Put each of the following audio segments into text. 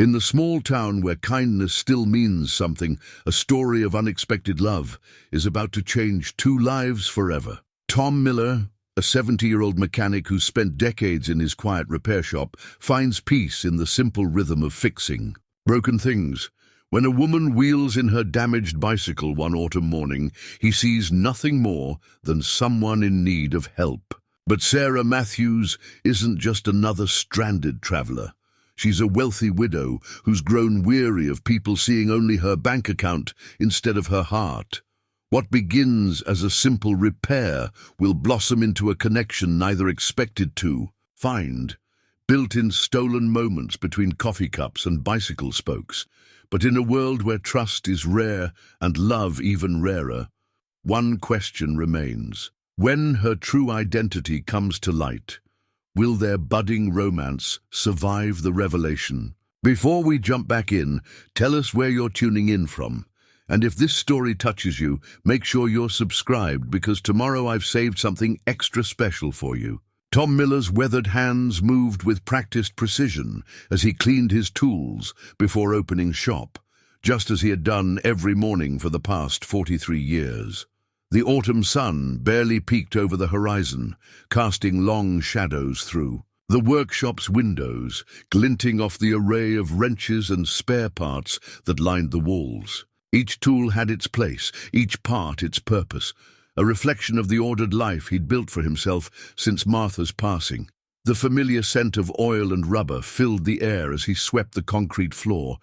In the small town where kindness still means something, a story of unexpected love is about to change two lives forever. Tom Miller, a 70-year-old mechanic who spent decades in his quiet repair shop, finds peace in the simple rhythm of fixing broken things. When a woman wheels in her damaged bicycle one autumn morning, he sees nothing more than someone in need of help. But Sarah Matthews isn't just another stranded traveler. She's a wealthy widow who's grown weary of people seeing only her bank account instead of her heart. What begins as a simple repair will blossom into a connection neither expected to find, built in stolen moments between coffee cups and bicycle spokes. But in a world where trust is rare and love even rarer, one question remains. When her true identity comes to light, will their budding romance survive the revelation? Before we jump back in, tell us where you're tuning in from. And if this story touches you, make sure you're subscribed, because tomorrow I've saved something extra special for you. Tom Miller's weathered hands moved with practiced precision as he cleaned his tools before opening shop, just as he had done every morning for the past 43 years. The autumn sun barely peeked over the horizon, casting long shadows through the workshop's windows, glinting off the array of wrenches and spare parts that lined the walls. Each tool had its place, each part its purpose, a reflection of the ordered life he'd built for himself since Martha's passing. The familiar scent of oil and rubber filled the air as he swept the concrete floor,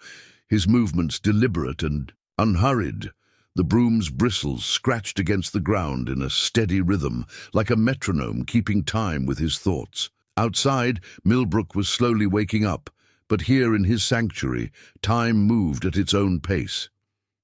his movements deliberate and unhurried. The broom's bristles scratched against the ground in a steady rhythm, like a metronome keeping time with his thoughts. Outside, Millbrook was slowly waking up, but here in his sanctuary, time moved at its own pace.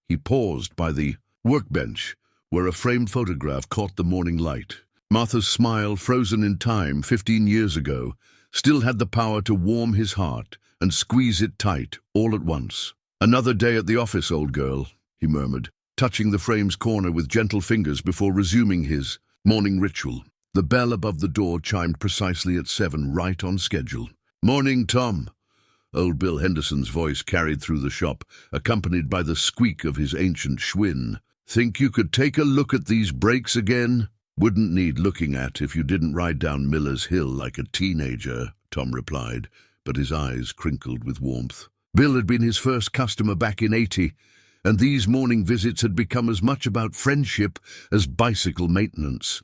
He paused by the workbench, where a framed photograph caught the morning light. Martha's smile, frozen in time 15 years ago, still had the power to warm his heart and squeeze it tight all at once. "Another day at the office, old girl," he murmured, touching the frame's corner with gentle fingers before resuming his morning ritual. The bell above the door chimed precisely at 7, right on schedule. "Morning, Tom." Old Bill Henderson's voice carried through the shop, accompanied by the squeak of his ancient Schwinn. "Think you could take a look at these brakes again?" "Wouldn't need looking at if you didn't ride down Miller's Hill like a teenager," Tom replied, but his eyes crinkled with warmth. Bill had been his first customer back in '80, and these morning visits had become as much about friendship as bicycle maintenance.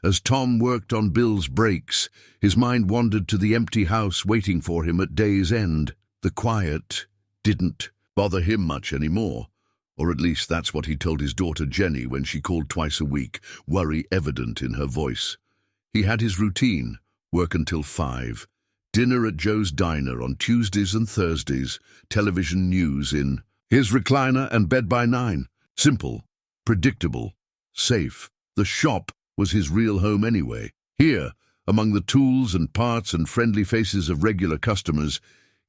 As Tom worked on Bill's brakes, his mind wandered to the empty house waiting for him at day's end. The quiet didn't bother him much anymore, or at least that's what he told his daughter Jenny when she called twice a week, worry evident in her voice. He had his routine: work until 5, dinner at Joe's Diner on Tuesdays and Thursdays, television news in his recliner, and bed by 9. Simple, predictable, safe. The shop was his real home anyway. Here, among the tools and parts and friendly faces of regular customers,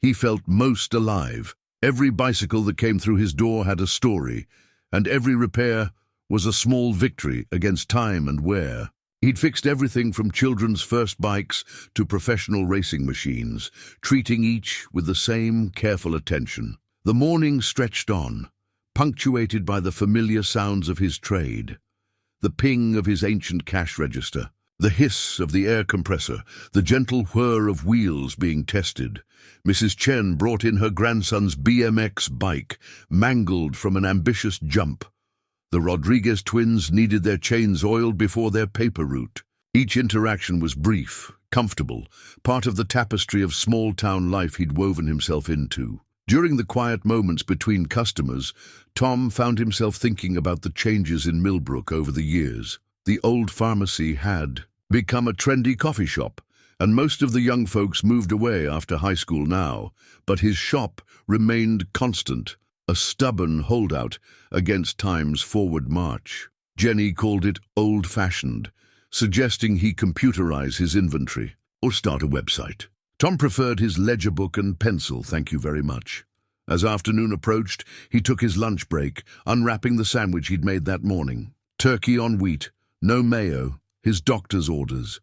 he felt most alive. Every bicycle that came through his door had a story, and every repair was a small victory against time and wear. He'd fixed everything from children's first bikes to professional racing machines, treating each with the same careful attention. The morning stretched on, punctuated by the familiar sounds of his trade. The ping of his ancient cash register, the hiss of the air compressor, the gentle whir of wheels being tested. Mrs. Chen brought in her grandson's BMX bike, mangled from an ambitious jump. The Rodriguez twins needed their chains oiled before their paper route. Each interaction was brief, comfortable, part of the tapestry of small-town life he'd woven himself into. During the quiet moments between customers, Tom found himself thinking about the changes in Millbrook over the years. The old pharmacy had become a trendy coffee shop, and most of the young folks moved away after high school now, but his shop remained constant, a stubborn holdout against time's forward march. Jenny called it old-fashioned, suggesting he computerize his inventory or start a website. Tom preferred his ledger book and pencil, thank you very much. As afternoon approached, he took his lunch break, unwrapping the sandwich he'd made that morning. Turkey on wheat, no mayo, his doctor's orders.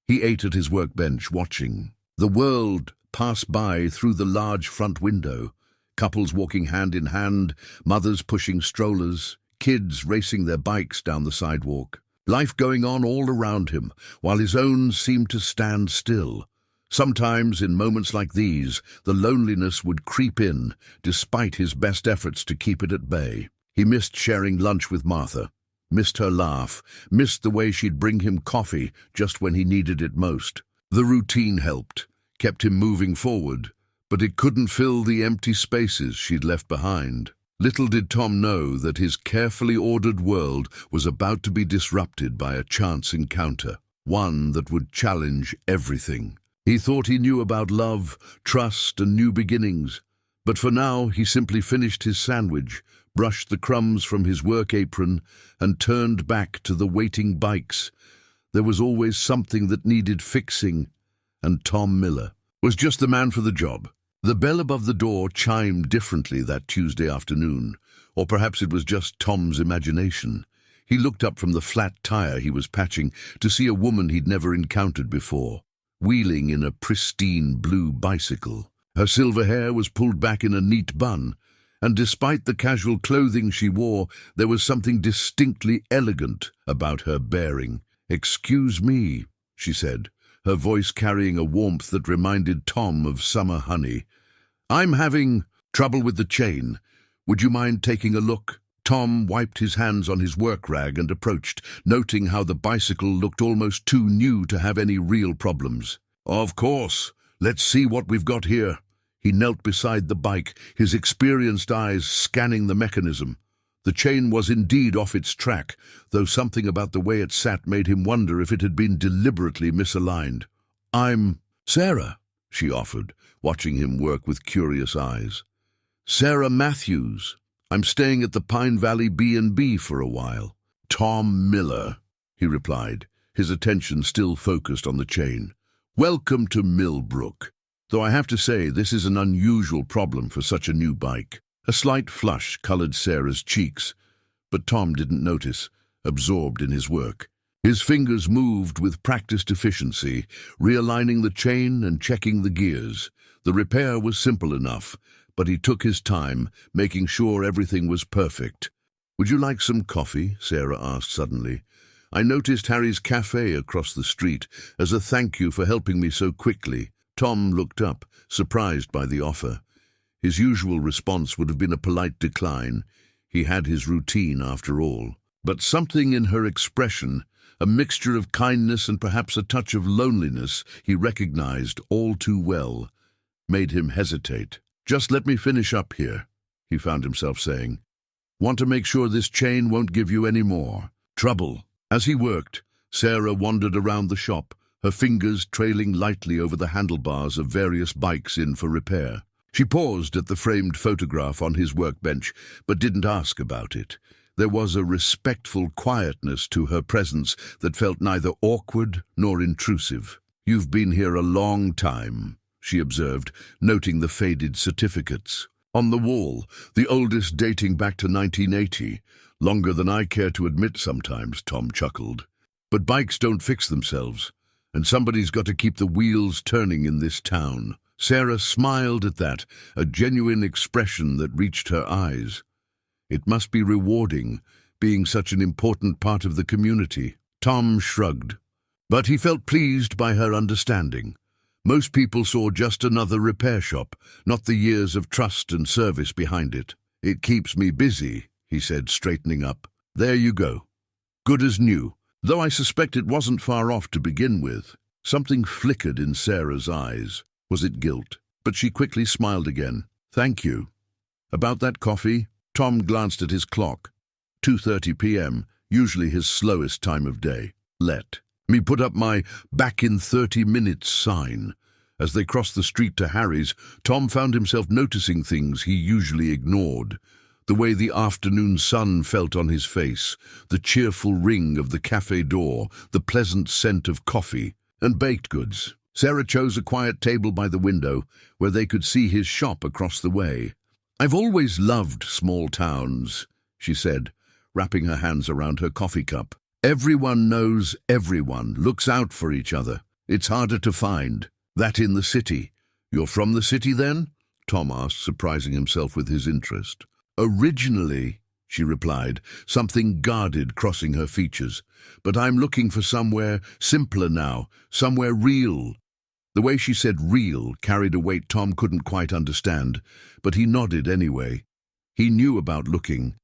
He ate at his workbench, watching the world pass by through the large front window. Couples walking hand in hand, mothers pushing strollers, kids racing their bikes down the sidewalk. Life going on all around him, while his own seemed to stand still. Sometimes, in moments like these, the loneliness would creep in, despite his best efforts to keep it at bay. He missed sharing lunch with Martha, missed her laugh, missed the way she'd bring him coffee just when he needed it most. The routine helped, kept him moving forward, but it couldn't fill the empty spaces she'd left behind. Little did Tom know that his carefully ordered world was about to be disrupted by a chance encounter, one that would challenge everything. He thought he knew about love, trust, and new beginnings, but for now he simply finished his sandwich, brushed the crumbs from his work apron, and turned back to the waiting bikes. There was always something that needed fixing, and Tom Miller was just the man for the job. The bell above the door chimed differently that Tuesday afternoon, or perhaps it was just Tom's imagination. He looked up from the flat tire he was patching to see a woman he'd never encountered before, wheeling in a pristine blue bicycle. Her silver hair was pulled back in a neat bun, and despite the casual clothing she wore, there was something distinctly elegant about her bearing. "Excuse me," she said, her voice carrying a warmth that reminded Tom of summer honey. "I'm having trouble with the chain. Would you mind taking a look?" Tom wiped his hands on his work rag and approached, noting how the bicycle looked almost too new to have any real problems. "Of course. Let's see what we've got here." He knelt beside the bike, his experienced eyes scanning the mechanism. The chain was indeed off its track, though something about the way it sat made him wonder if it had been deliberately misaligned. "I'm Sarah," she offered, watching him work with curious eyes. "Sarah Matthews. I'm staying at the Pine Valley B&B for a while." "Tom Miller," he replied, his attention still focused on the chain. "Welcome to Millbrook. Though I have to say, this is an unusual problem for such a new bike." A slight flush colored Sarah's cheeks, but Tom didn't notice, absorbed in his work. His fingers moved with practiced efficiency, realigning the chain and checking the gears. The repair was simple enough, but he took his time, making sure everything was perfect. "Would you like some coffee?" Sarah asked suddenly. "I noticed Harry's Cafe across the street as a thank you for helping me so quickly." Tom looked up, surprised by the offer. His usual response would have been a polite decline. He had his routine after all. But something in her expression, a mixture of kindness and perhaps a touch of loneliness he recognized all too well, made him hesitate. "Just let me finish up here," he found himself saying. "Want to make sure this chain won't give you any more trouble." As he worked, Sarah wandered around the shop, her fingers trailing lightly over the handlebars of various bikes in for repair. She paused at the framed photograph on his workbench, but didn't ask about it. There was a respectful quietness to her presence that felt neither awkward nor intrusive. "You've been here a long time," she observed, noting the faded certificates. On the wall, the oldest dating back to 1980. "Longer than I care to admit sometimes," Tom chuckled. "But bikes don't fix themselves, and somebody's got to keep the wheels turning in this town." Sarah smiled at that, a genuine expression that reached her eyes. It must be rewarding, being such an important part of the community. Tom shrugged, but he felt pleased by her understanding. Most people saw just another repair shop, not the years of trust and service behind it. "It keeps me busy," he said, straightening up. "There you go. Good as new. Though I suspect it wasn't far off to begin with." Something flickered in Sarah's eyes. Was it guilt? But she quickly smiled again. "Thank you." "About that coffee?" Tom glanced at his clock. 2:30 p.m., usually his slowest time of day. "Let me put up my back in 30 minutes sign." As they crossed the street to Harry's, Tom found himself noticing things he usually ignored. The way the afternoon sun felt on his face, the cheerful ring of the cafe door, the pleasant scent of coffee and baked goods. Sarah chose a quiet table by the window where they could see his shop across the way. "I've always loved small towns," she said, wrapping her hands around her coffee cup. "Everyone knows everyone, looks out for each other. It's harder to find that in the city. "You're from the city, then?" Tom asked, surprising himself with his interest. "Originally," she replied, something guarded crossing her features. "But I'm looking for somewhere simpler now, somewhere real." The way she said real carried a weight Tom couldn't quite understand, but he nodded anyway. He knew about looking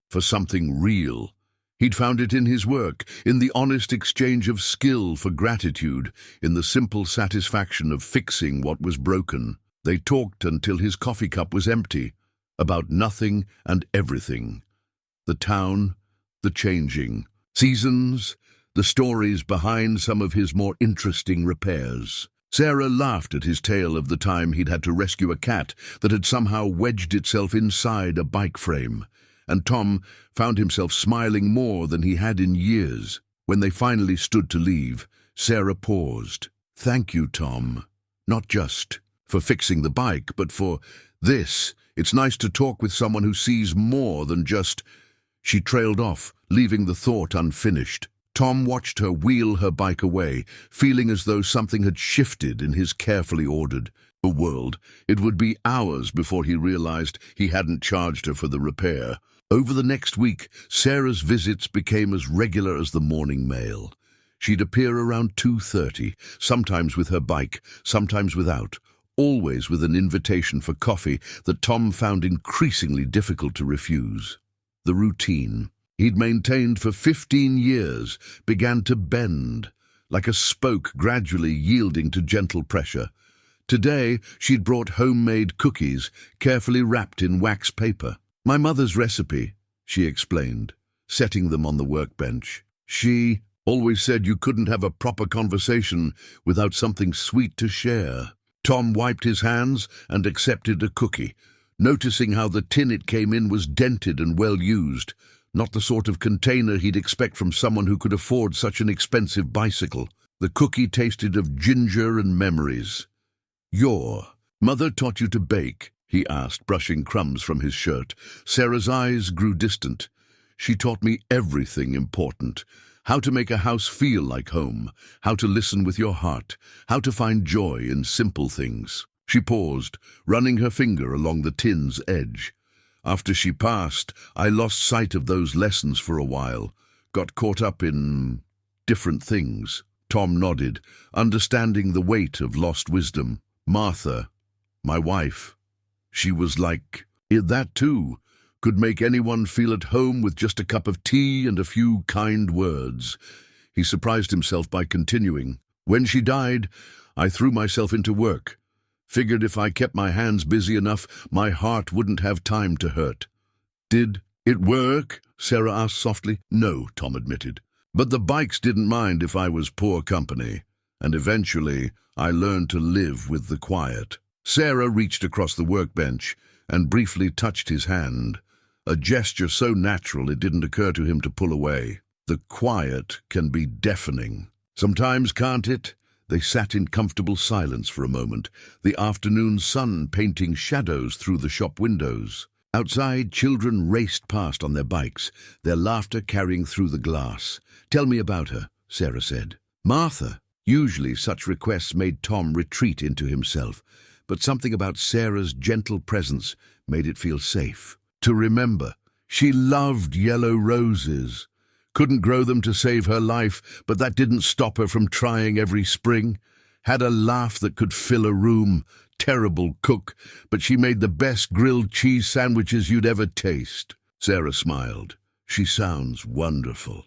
for something real. He'd found it in his work, in the honest exchange of skill for gratitude, in the simple satisfaction of fixing what was broken. They talked until his coffee cup was empty, about nothing and everything. The town, the changing seasons, the stories behind some of his more interesting repairs. Sarah laughed at his tale of the time he'd had to rescue a cat that had somehow wedged itself inside a bike frame, and Tom found himself smiling more than he had in years. When they finally stood to leave, Sarah paused. "Thank you, Tom. Not just for fixing the bike, but for this. It's nice to talk with someone who sees more than just—" She trailed off, leaving the thought unfinished. Tom watched her wheel her bike away, feeling as though something had shifted in his carefully ordered world. It would be hours before he realized he hadn't charged her for the repair. Over the next week, Sarah's visits became as regular as the morning mail. She'd appear around 2:30, sometimes with her bike, sometimes without, always with an invitation for coffee that Tom found increasingly difficult to refuse. The routine he'd maintained for 15 years began to bend, like a spoke gradually yielding to gentle pressure. Today, she'd brought homemade cookies, carefully wrapped in wax paper. "My mother's recipe," she explained, setting them on the workbench. "She always said you couldn't have a proper conversation without something sweet to share." Tom wiped his hands and accepted a cookie, noticing how the tin it came in was dented and well used. Not the sort of container he'd expect from someone who could afford such an expensive bicycle. The cookie tasted of ginger and memories. "Your mother taught you to bake?" he asked, brushing crumbs from his shirt. Sarah's eyes grew distant. "She taught me everything important. How to make a house feel like home, how to listen with your heart, how to find joy in simple things." She paused, running her finger along the tin's edge. "After she passed, I lost sight of those lessons for a while, got caught up in different things." Tom nodded, understanding the weight of lost wisdom. "Martha, my wife, she was like it. That too could make anyone feel at home with just a cup of tea and a few kind words." He surprised himself by continuing. "When she died, I threw myself into work. Figured if I kept my hands busy enough, my heart wouldn't have time to hurt." "Did it work?" Sarah asked softly. "No," Tom admitted. "But the bikes didn't mind if I was poor company. And eventually, I learned to live with the quiet." Sarah reached across the workbench and briefly touched his hand, a gesture so natural it didn't occur to him to pull away. "The quiet can be deafening. Sometimes, can't it?" They sat in comfortable silence for a moment, the afternoon sun painting shadows through the shop windows. Outside, children raced past on their bikes, their laughter carrying through the glass. "Tell me about her," Sarah said. "Martha." Usually such requests made Tom retreat into himself, but something about Sarah's gentle presence made it feel safe. To remember, she loved yellow roses. Couldn't grow them to save her life, but that didn't stop her from trying every spring. Had a laugh that could fill a room. Terrible cook, but she made the best grilled cheese sandwiches you'd ever taste. Sarah smiled. "She sounds wonderful."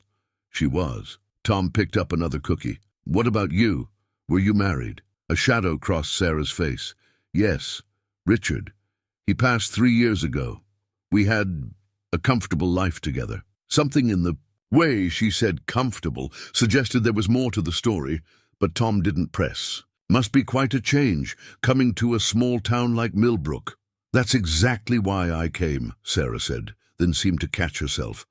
She was. Tom picked up another cookie. "What about you? Were you married?" A shadow crossed Sarah's face. "Yes, Richard. He passed 3 years ago. We had a comfortable life together." Something in the way she said comfortable suggested there was more to the story, but Tom didn't press. "Must be quite a change, coming to a small town like Millbrook." "That's exactly why I came," Sarah said, then seemed to catch herself.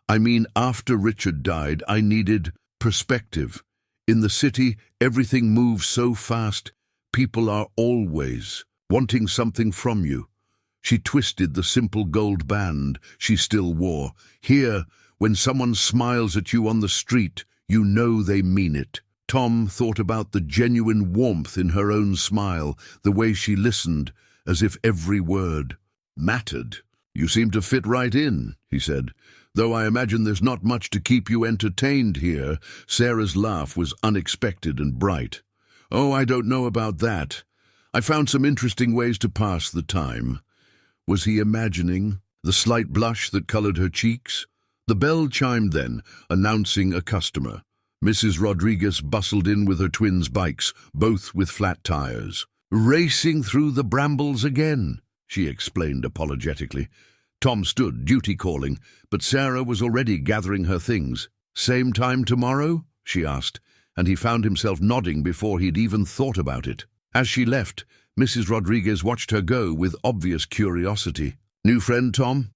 "I mean, after Richard died, I needed perspective. In the city, everything moves so fast. People are always wanting something from you." She twisted the simple gold band she still wore. "Here, when someone smiles at you on the street, you know they mean it." Tom thought about the genuine warmth in her own smile, the way she listened, as if every word mattered. "You seem to fit right in," he said, "though I imagine there's not much to keep you entertained here." Sarah's laugh was unexpected and bright. "Oh, I don't know about that. I found some interesting ways to pass the time." Was he imagining the slight blush that colored her cheeks? The bell chimed then, announcing a customer. Mrs. Rodriguez bustled in with her twins' bikes, both with flat tires. "Racing through the brambles again," she explained apologetically. Tom stood, duty calling, but Sarah was already gathering her things. "Same time tomorrow?" she asked, and he found himself nodding before he'd even thought about it. As she left, Mrs. Rodriguez watched her go with obvious curiosity. "New friend, Tom?"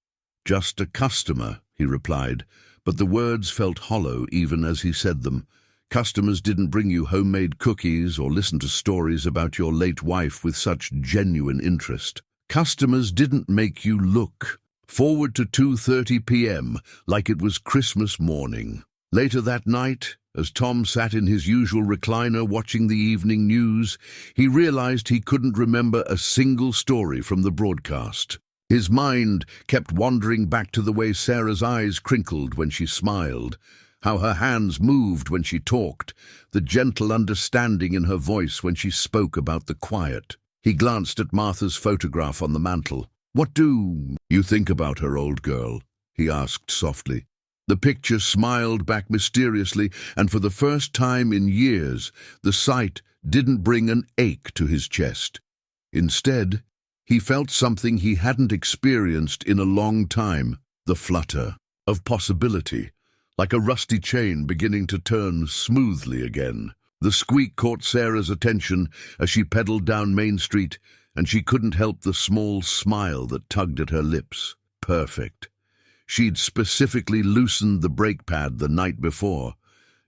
"Just a customer," he replied, but the words felt hollow even as he said them. Customers didn't bring you homemade cookies or listen to stories about your late wife with such genuine interest. Customers didn't make you look forward to 2:30 p.m. like it was Christmas morning. Later that night, as Tom sat in his usual recliner watching the evening news, he realized he couldn't remember a single story from the broadcast. His mind kept wandering back to the way Sarah's eyes crinkled when she smiled, how her hands moved when she talked, the gentle understanding in her voice when she spoke about the quiet. He glanced at Martha's photograph on the mantel. "What do you think about her, old girl?" he asked softly. The picture smiled back mysteriously, and for the first time in years, the sight didn't bring an ache to his chest. Instead, he felt something he hadn't experienced in a long time, the flutter of possibility, like a rusty chain beginning to turn smoothly again. The squeak caught Sarah's attention as she pedaled down Main Street, and she couldn't help the small smile that tugged at her lips. Perfect. She'd specifically loosened the brake pad the night before,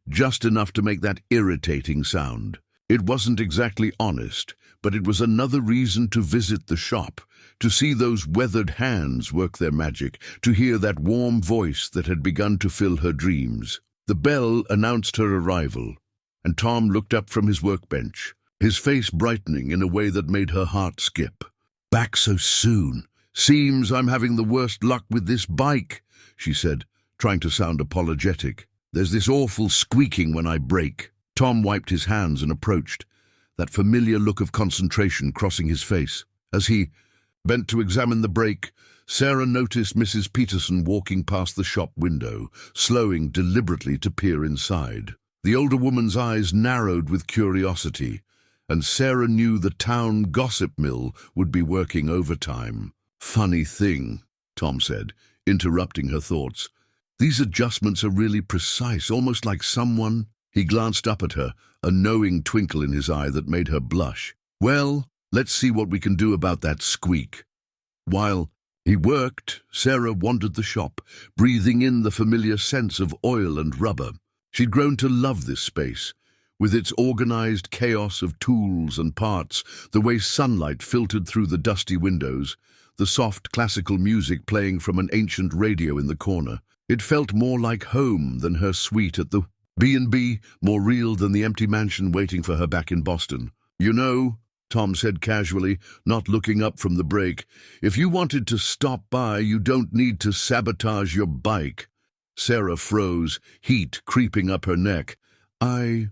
just enough to make that irritating sound. It wasn't exactly honest, but it was another reason to visit the shop, to see those weathered hands work their magic, to hear that warm voice that had begun to fill her dreams. The bell announced her arrival, and Tom looked up from his workbench, his face brightening in a way that made her heart skip. "Back so soon. Seems I'm having the worst luck with this bike," she said, trying to sound apologetic. "There's this awful squeaking when I brake." Tom wiped his hands and approached, that familiar look of concentration crossing his face. As he bent to examine the brake, Sarah noticed Mrs. Peterson walking past the shop window, slowing deliberately to peer inside. The older woman's eyes narrowed with curiosity, and Sarah knew the town gossip mill would be working overtime. "Funny thing," Tom said, interrupting her thoughts. "These adjustments are really precise, almost like someone—" He glanced up at her, a knowing twinkle in his eye that made her blush. "Well, let's see what we can do about that squeak." While he worked, Sarah wandered the shop, breathing in the familiar sense of oil and rubber. She'd grown to love this space, with its organized chaos of tools and parts, the way sunlight filtered through the dusty windows, the soft classical music playing from an ancient radio in the corner. It felt more like home than her suite at the B&B, more real than the empty mansion waiting for her back in Boston. "You know," Tom said casually, not looking up from the brake, "if you wanted to stop by, you don't need to sabotage your bike." Sarah froze, heat creeping up her neck. I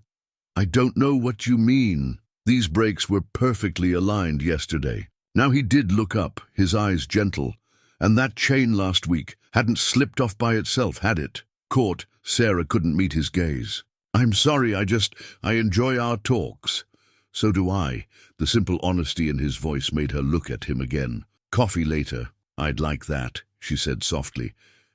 don't know what you mean." These brakes were perfectly aligned yesterday. Now he did look up, his eyes gentle. And that chain last week hadn't slipped off by itself, had it? Caught, Sarah couldn't meet his gaze. "I'm sorry, I enjoy our talks." "So do I." The simple honesty in his voice made her look at him again. "Coffee later. I'd like that," she said softly.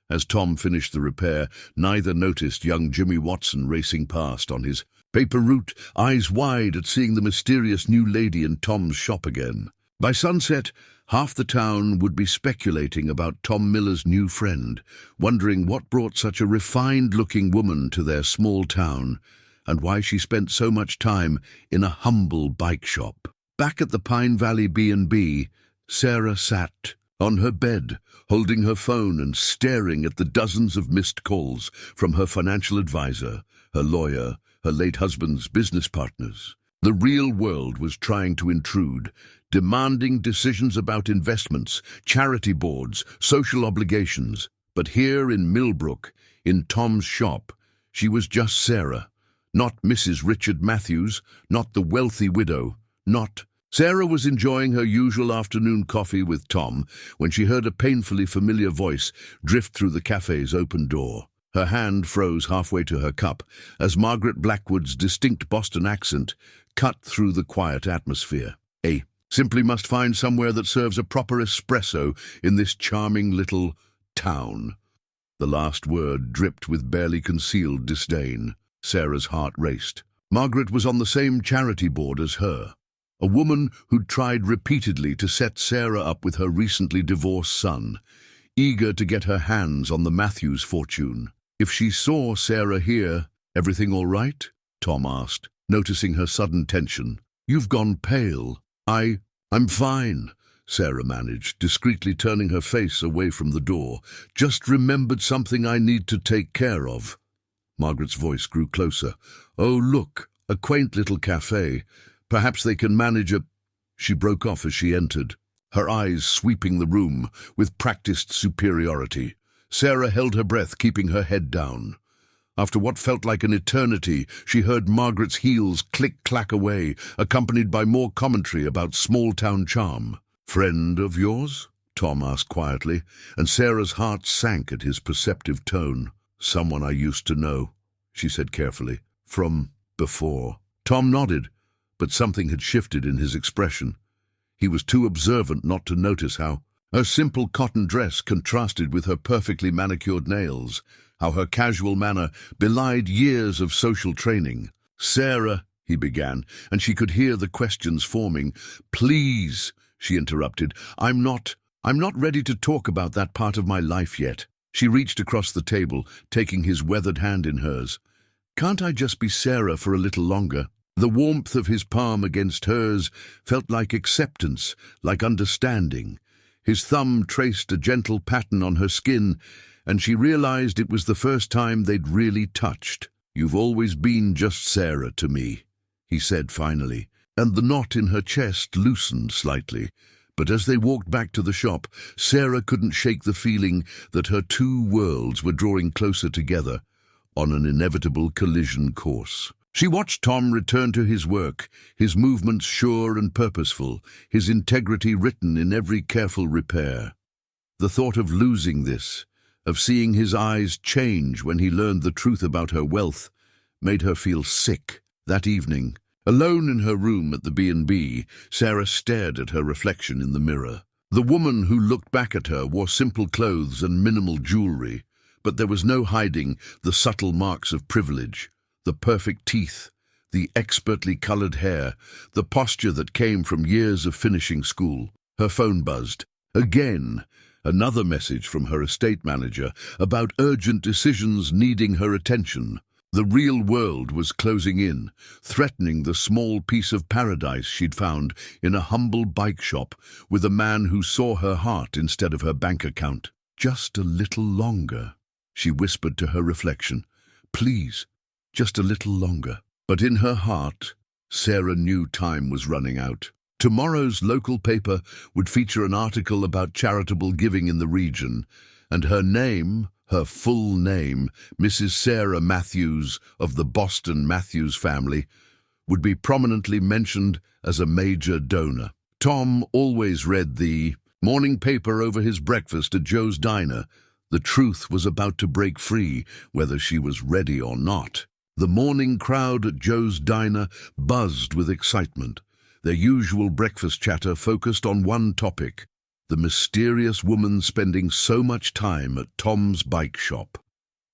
As Tom finished the repair, neither noticed young Jimmy Watson racing past on his paper route, eyes wide at seeing the mysterious new lady in Tom's shop again. By sunset, half the town would be speculating about Tom Miller's new friend, wondering what brought such a refined-looking woman to their small town, and why she spent so much time in a humble bike shop. Back at the Pine Valley B&B, Sarah sat on her bed, holding her phone and staring at the dozens of missed calls from her financial advisor, her lawyer, her late husband's business partners. The real world was trying to intrude, demanding decisions about investments, charity boards, social obligations. But here in Millbrook, in Tom's shop, she was just Sarah, not Mrs. Richard Matthews, not the wealthy widow, not... Sarah was enjoying her usual afternoon coffee with Tom when she heard a painfully familiar voice drift through the cafe's open door. Her hand froze halfway to her cup as Margaret Blackwood's distinct Boston accent cut through the quiet atmosphere. Simply must find somewhere that serves a proper espresso in this charming little town. The last word dripped with barely concealed disdain. Sarah's heart raced. Margaret was on the same charity board as her. A woman who'd tried repeatedly to set Sarah up with her recently divorced son, eager to get her hands on the Matthews fortune. If she saw Sarah here, everything all right? Tom asked, noticing her sudden tension. You've gone pale. I'm fine, Sarah managed, discreetly turning her face away from the door. Just remembered something I need to take care of. Margaret's voice grew closer. Oh, look, a quaint little cafe. Perhaps they can manage a... She broke off as she entered, her eyes sweeping the room with practiced superiority. Sarah held her breath, keeping her head down. After what felt like an eternity, she heard Margaret's heels click-clack away, accompanied by more commentary about small-town charm. Friend of yours? Tom asked quietly, and Sarah's heart sank at his perceptive tone. Someone I used to know, she said carefully. From before. Tom nodded, but something had shifted in his expression. He was too observant not to notice how her simple cotton dress contrasted with her perfectly manicured nails, how her casual manner belied years of social training. Sarah, he began, and she could hear the questions forming. Please, she interrupted, I'm not ready to talk about that part of my life yet. She reached across the table, taking his weathered hand in hers. Can't I just be Sarah for a little longer? The warmth of his palm against hers felt like acceptance, like understanding. His thumb traced a gentle pattern on her skin, and she realized it was the first time they'd really touched. You've always been just Sarah to me, he said finally, and the knot in her chest loosened slightly. But as they walked back to the shop, Sarah couldn't shake the feeling that her two worlds were drawing closer together on an inevitable collision course. She watched Tom return to his work, his movements sure and purposeful, his integrity written in every careful repair. The thought of losing this, of seeing his eyes change when he learned the truth about her wealth, made her feel sick. That evening, alone in her room at the B&B, Sarah stared at her reflection in the mirror. The woman who looked back at her wore simple clothes and minimal jewelry, but there was no hiding the subtle marks of privilege. The perfect teeth, the expertly colored hair, the posture that came from years of finishing school. Her phone buzzed. Again, another message from her estate manager about urgent decisions needing her attention. The real world was closing in, threatening the small piece of paradise she'd found in a humble bike shop with a man who saw her heart instead of her bank account. Just a little longer, she whispered to her reflection. Please. Just a little longer. But in her heart, Sarah knew time was running out. Tomorrow's local paper would feature an article about charitable giving in the region, and her name, her full name, Mrs. Sarah Matthews of the Boston Matthews family, would be prominently mentioned as a major donor. Tom always read the morning paper over his breakfast at Joe's Diner. The truth was about to break free, whether she was ready or not. The morning crowd at Joe's Diner buzzed with excitement. Their usual breakfast chatter focused on one topic, the mysterious woman spending so much time at Tom's bike shop.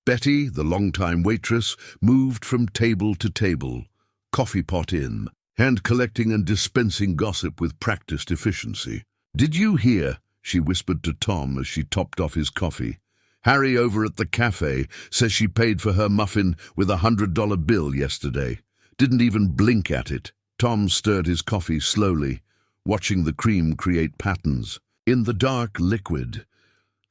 Betty, the longtime waitress, moved from table to table, coffee pot in, hand collecting and dispensing gossip with practiced efficiency. Did you hear? She whispered to Tom as she topped off his coffee. Harry over at the cafe says she paid for her muffin with a $100 bill yesterday. Didn't even blink at it. Tom stirred his coffee slowly, watching the cream create patterns. In the dark liquid,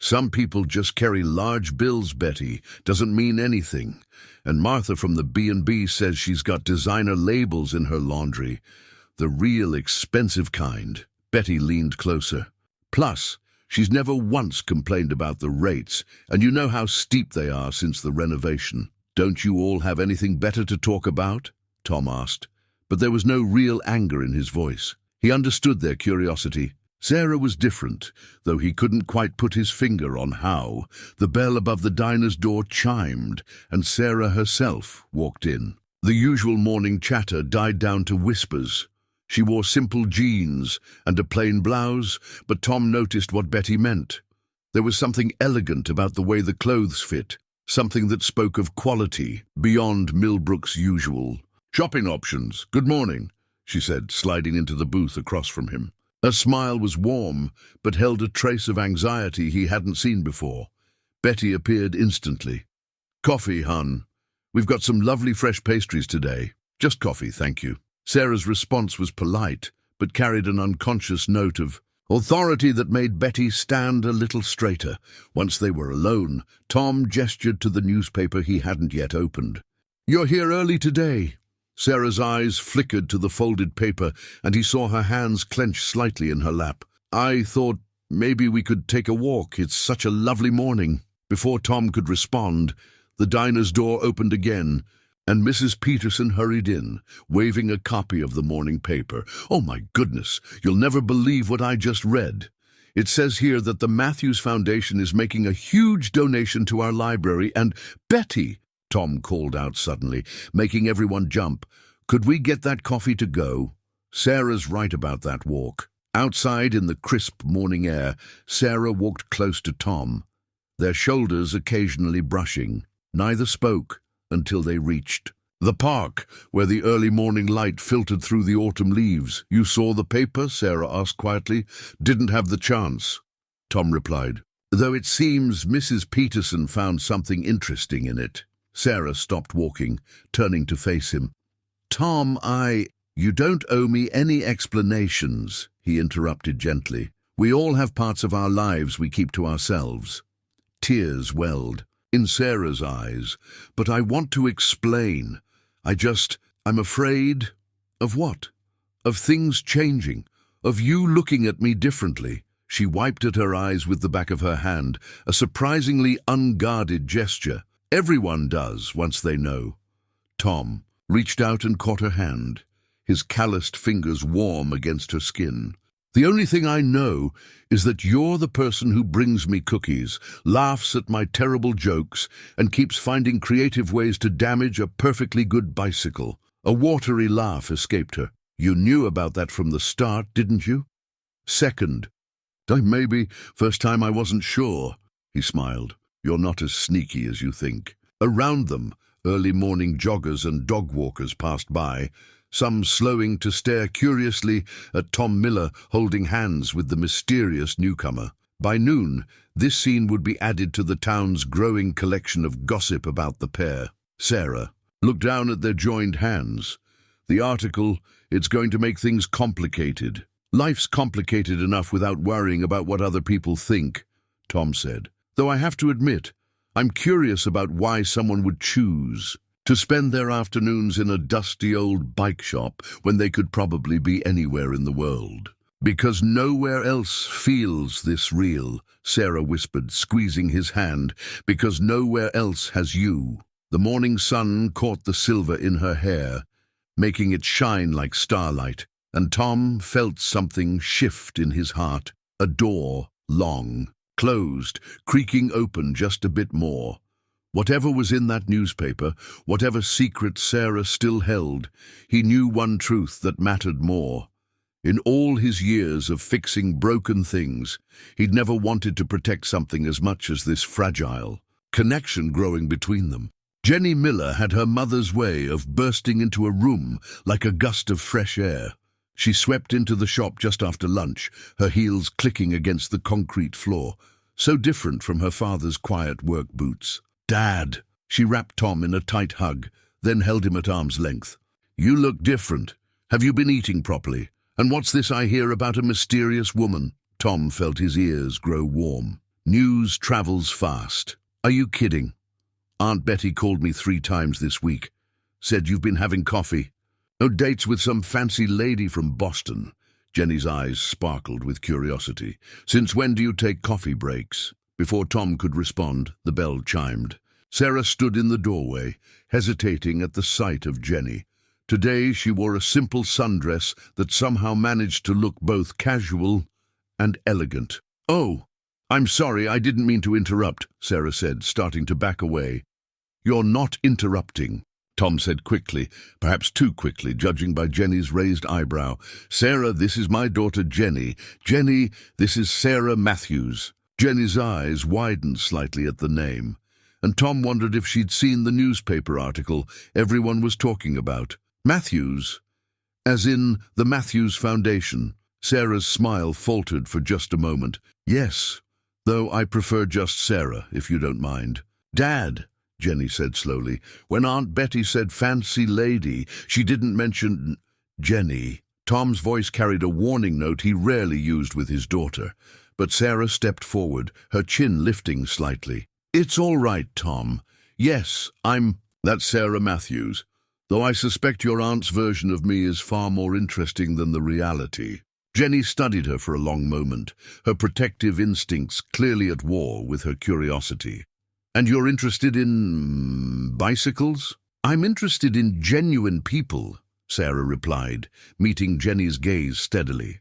Some people just carry large bills, Betty. Doesn't mean anything. And Martha from the B&B says she's got designer labels in her laundry. The real expensive kind. Betty leaned closer. Plus, she's never once complained about the rates, and you know how steep they are since the renovation. Don't you all have anything better to talk about? Tom asked, but there was no real anger in his voice. He understood their curiosity. Sarah was different, though he couldn't quite put his finger on how. The bell above the diner's door chimed, and Sarah herself walked in. The usual morning chatter died down to whispers. She wore simple jeans and a plain blouse, but Tom noticed what Betty meant. There was something elegant about the way the clothes fit, something that spoke of quality beyond Millbrook's usual. "Shopping options, good morning," she said, sliding into the booth across from him. Her smile was warm, but held a trace of anxiety he hadn't seen before. Betty appeared instantly. "Coffee, hun. We've got some lovely fresh pastries today. Just coffee, thank you." Sarah's response was polite, but carried an unconscious note of authority that made Betty stand a little straighter. Once they were alone, Tom gestured to the newspaper he hadn't yet opened. "You're here early today." Sarah's eyes flickered to the folded paper, and he saw her hands clench slightly in her lap. "I thought maybe we could take a walk. It's such a lovely morning." Before Tom could respond, the diner's door opened again, and Mrs. Peterson hurried in, waving a copy of the morning paper. "Oh my goodness, you'll never believe what I just read. It says here that the Matthews Foundation is making a huge donation to our library, and Betty," Tom called out suddenly, making everyone jump, "could we get that coffee to go?" Sarah's right about that walk. Outside in the crisp morning air, Sarah walked close to Tom, their shoulders occasionally brushing. Neither spoke until they reached the park, where the early morning light filtered through the autumn leaves. "You saw the paper?" Sarah asked quietly. "Didn't have the chance," Tom replied, "though it seems Mrs. Peterson found something interesting in it." Sarah stopped walking, turning to face him. "Tom, You don't owe me any explanations," he interrupted gently. "We all have parts of our lives we keep to ourselves." Tears welled in Sarah's eyes. "But I want to explain. I'm afraid." "Of what?" "Of things changing. Of you looking at me differently." She wiped at her eyes with the back of her hand, a surprisingly unguarded gesture. Everyone does once they know. Tom reached out and caught her hand, his calloused fingers warm against her skin. "The only thing I know is that you're the person who brings me cookies, laughs at my terrible jokes, and keeps finding creative ways to damage a perfectly good bicycle." A watery laugh escaped her. "You knew about that from the start, didn't you?" "Second. Maybe first time I wasn't sure," he smiled. "You're not as sneaky as you think." Around them, early morning joggers and dog walkers passed by, some slowing to stare curiously at Tom Miller holding hands with the mysterious newcomer. By noon, this scene would be added to the town's growing collection of gossip about the pair. Sarah looked down at their joined hands. The article, "It's going to make things complicated." "Life's complicated enough without worrying about what other people think," Tom said. "Though I have to admit, I'm curious about why someone would choose to spend their afternoons in a dusty old bike shop when they could probably be anywhere in the world." "Because nowhere else feels this real," Sarah whispered, squeezing his hand. "Because nowhere else has you." The morning sun caught the silver in her hair, making it shine like starlight, and Tom felt something shift in his heart. A door, long, closed, creaking open just a bit more. Whatever was in that newspaper, whatever secret Sarah still held, he knew one truth that mattered more. In all his years of fixing broken things, he'd never wanted to protect something as much as this fragile connection growing between them. Jenny Miller had her mother's way of bursting into a room like a gust of fresh air. She swept into the shop just after lunch, her heels clicking against the concrete floor, so different from her father's quiet work boots. "Dad!" She wrapped Tom in a tight hug, then held him at arm's length. "You look different. Have you been eating properly? And what's this I hear about a mysterious woman?" Tom felt his ears grow warm. News travels fast. Are you kidding? Aunt Betty called me 3 times this week. Said you've been having coffee. No dates with some fancy lady from Boston. Jenny's eyes sparkled with curiosity. Since when do you take coffee breaks? Before Tom could respond, the bell chimed. Sarah stood in the doorway, hesitating at the sight of Jenny. Today she wore a simple sundress that somehow managed to look both casual and elegant. "Oh, I'm sorry, I didn't mean to interrupt," Sarah said, starting to back away. "You're not interrupting," Tom said quickly, perhaps too quickly, judging by Jenny's raised eyebrow. "Sarah, this is my daughter Jenny. Jenny, this is Sarah Matthews." Jenny's eyes widened slightly at the name, and Tom wondered if she'd seen the newspaper article everyone was talking about. Matthews? As in the Matthews Foundation? Sarah's smile faltered for just a moment. "Yes, though I prefer just Sarah, if you don't mind." "Dad," Jenny said slowly, "when Aunt Betty said fancy lady, she didn't mention—" "Jenny." Tom's voice carried a warning note he rarely used with his daughter, but Sarah stepped forward, her chin lifting slightly. "It's all right, Tom. Yes, That's Sarah Matthews, though I suspect your aunt's version of me is far more interesting than the reality." Jenny studied her for a long moment, her protective instincts clearly at war with her curiosity. "And you're interested in bicycles?" "I'm interested in genuine people," Sarah replied, meeting Jenny's gaze steadily.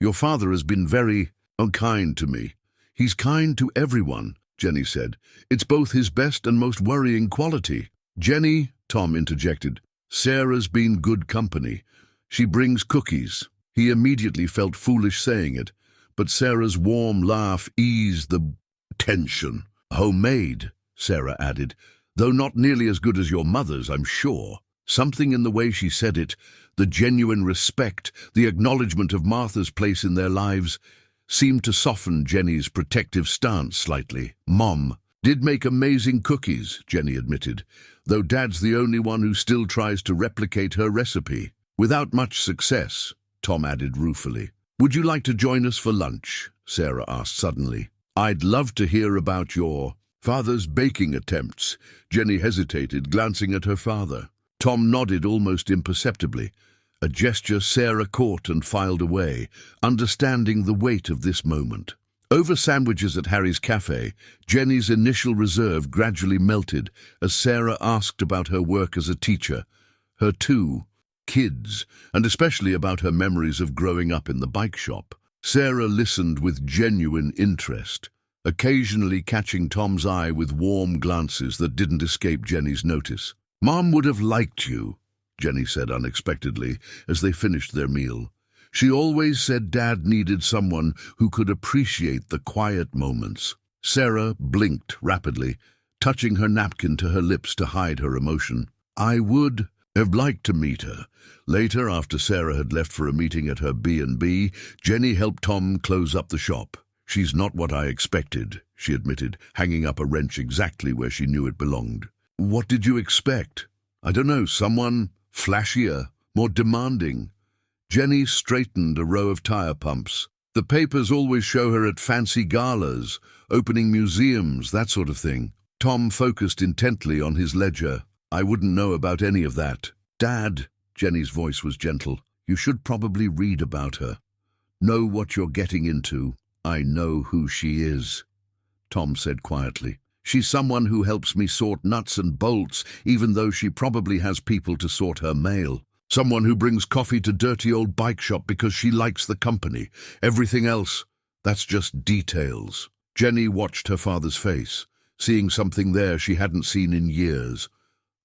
"Your father has been very kind to me." "He's kind to everyone," Jenny said. "It's both his best and most worrying quality." "Jenny," Tom interjected, "Sarah's been good company. She brings cookies." He immediately felt foolish saying it, but Sarah's warm laugh eased the tension. "Homemade," Sarah added, "though not nearly as good as your mother's, I'm sure." Something in the way she said it, the genuine respect, the acknowledgement of Martha's place in their lives, seemed to soften Jenny's protective stance slightly. "Mom did make amazing cookies," Jenny admitted, "though Dad's the only one who still tries to replicate her recipe. Without much success," Tom added ruefully. "Would you like to join us for lunch?" Sarah asked suddenly. "I'd love to hear about your father's baking attempts." Jenny hesitated, glancing at her father. Tom nodded almost imperceptibly, a gesture Sarah caught and filed away, understanding the weight of this moment. Over sandwiches at Harry's Cafe, Jenny's initial reserve gradually melted as Sarah asked about her work as a teacher, her 2 kids, and especially about her memories of growing up in the bike shop. Sarah listened with genuine interest, occasionally catching Tom's eye with warm glances that didn't escape Jenny's notice. "Mom would have liked you," Jenny said unexpectedly as they finished their meal. "She always said Dad needed someone who could appreciate the quiet moments." Sarah blinked rapidly, touching her napkin to her lips to hide her emotion. "I would have liked to meet her." Later, after Sarah had left for a meeting at her B&B, Jenny helped Tom close up the shop. "She's not what I expected," she admitted, hanging up a wrench exactly where she knew it belonged. "What did you expect?" "I don't know, someone flashier, more demanding." Jenny straightened a row of tire pumps. "The papers always show her at fancy galas, opening museums, that sort of thing." Tom focused intently on his ledger. "I wouldn't know about any of that." "Dad," Jenny's voice was gentle, "you should probably read about her. Know what you're getting into." "I know who she is," Tom said quietly. "She's someone who helps me sort nuts and bolts, even though she probably has people to sort her mail. Someone who brings coffee to dirty old bike shop because she likes the company. Everything else, that's just details." Jenny watched her father's face, seeing something there she hadn't seen in years.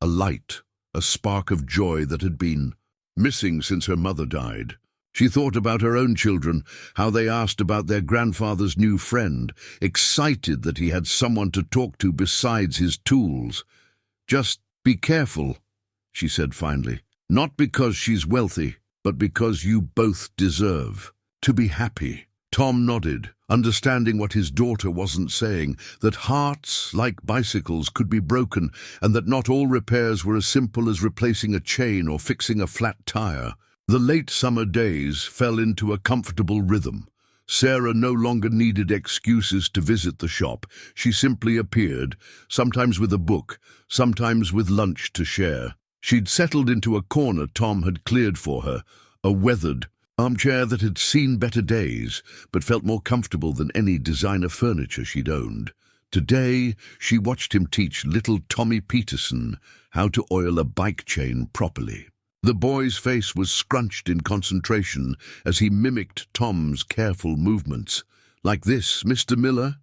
A light, a spark of joy that had been missing since her mother died. She thought about her own children, how they asked about their grandfather's new friend, excited that he had someone to talk to besides his tools. "Just be careful," she said finally. "Not because she's wealthy, but because you both deserve to be happy." Tom nodded, understanding what his daughter wasn't saying, that hearts, like bicycles, could be broken, and that not all repairs were as simple as replacing a chain or fixing a flat tire. The late summer days fell into a comfortable rhythm. Sarah no longer needed excuses to visit the shop. She simply appeared, sometimes with a book, sometimes with lunch to share. She'd settled into a corner Tom had cleared for her, a weathered armchair that had seen better days, but felt more comfortable than any designer furniture she'd owned. Today, she watched him teach little Tommy Peterson how to oil a bike chain properly. The boy's face was scrunched in concentration as he mimicked Tom's careful movements. "Like this, Mr. Miller?"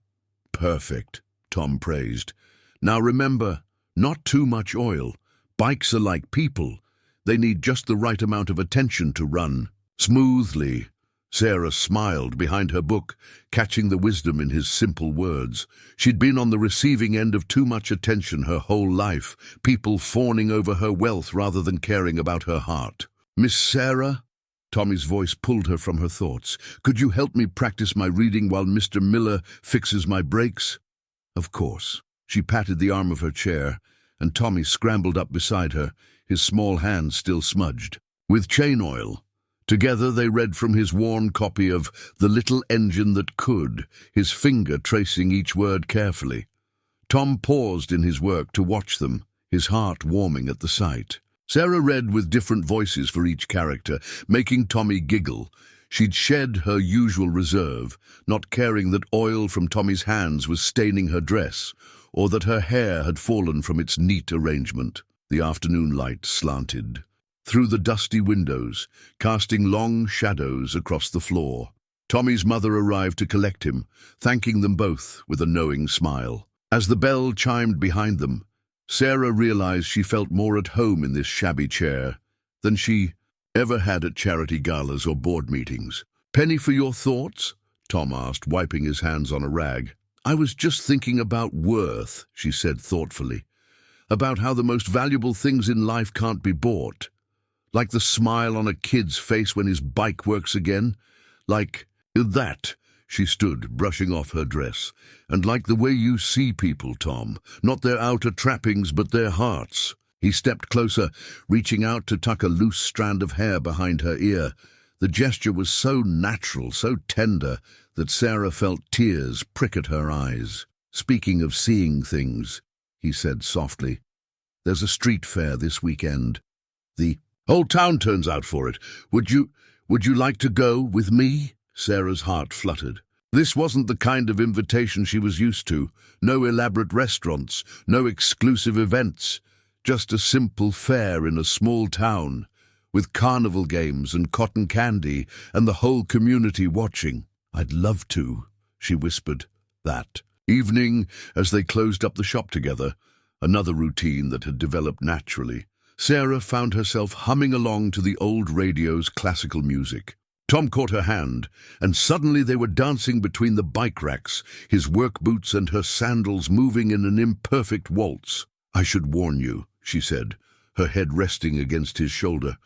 "Perfect," Tom praised. "Now remember, not too much oil. Bikes are like people. They need just the right amount of attention to run smoothly." Sarah smiled behind her book, catching the wisdom in his simple words. She'd been on the receiving end of too much attention her whole life, people fawning over her wealth rather than caring about her heart. "Miss Sarah?" Tommy's voice pulled her from her thoughts. "Could you help me practice my reading while Mr. Miller fixes my brakes?" "Of course." She patted the arm of her chair, and Tommy scrambled up beside her, his small hands still smudged with chain oil. Together they read from his worn copy of The Little Engine That Could, his finger tracing each word carefully. Tom paused in his work to watch them, his heart warming at the sight. Sarah read with different voices for each character, making Tommy giggle. She'd shed her usual reserve, not caring that oil from Tommy's hands was staining her dress, or that her hair had fallen from its neat arrangement. The afternoon light slanted through the dusty windows, casting long shadows across the floor. Tommy's mother arrived to collect him, thanking them both with a knowing smile. As the bell chimed behind them, Sarah realized she felt more at home in this shabby chair than she ever had at charity galas or board meetings. "Penny for your thoughts?" Tom asked, wiping his hands on a rag. "I was just thinking about worth," she said thoughtfully. "About how the most valuable things in life can't be bought. Like the smile on a kid's face when his bike works again. Like that," she stood, brushing off her dress. "And like the way you see people, Tom. Not their outer trappings, but their hearts." He stepped closer, reaching out to tuck a loose strand of hair behind her ear. The gesture was so natural, so tender, that Sarah felt tears prick at her eyes. "Speaking of seeing things," he said softly, "there's a street fair this weekend. The whole town turns out for it. Would you like to go with me?" Sarah's heart fluttered. This wasn't the kind of invitation she was used to. No elaborate restaurants, no exclusive events. Just a simple fair in a small town, with carnival games and cotton candy, and the whole community watching. "I'd love to," she whispered. That evening, as they closed up the shop together, another routine that had developed naturally, Sarah found herself humming along to the old radio's classical music. Tom caught her hand, and suddenly they were dancing between the bike racks, his work boots and her sandals moving in an imperfect waltz. "I should warn you," she said, her head resting against his shoulder.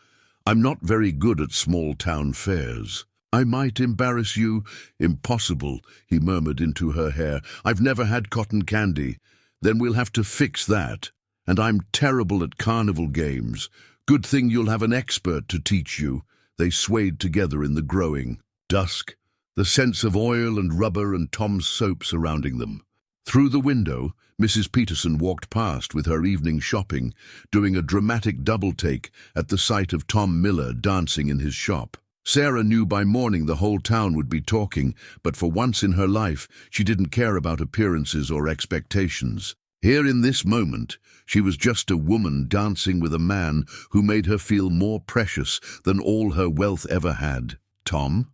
"I'm not very good at small-town fairs. I might embarrass you." "Impossible," he murmured into her hair. "I've never had cotton candy." "Then we'll have to fix that. And I'm terrible at carnival games. Good thing you'll have an expert to teach you." They swayed together in the growing dusk, the scents of oil and rubber and Tom's soap surrounding them. Through the window, Mrs. Peterson walked past with her evening shopping, doing a dramatic double-take at the sight of Tom Miller dancing in his shop. Sarah knew by morning the whole town would be talking, but for once in her life, she didn't care about appearances or expectations. Here in this moment, she was just a woman dancing with a man who made her feel more precious than all her wealth ever had. "Tom?"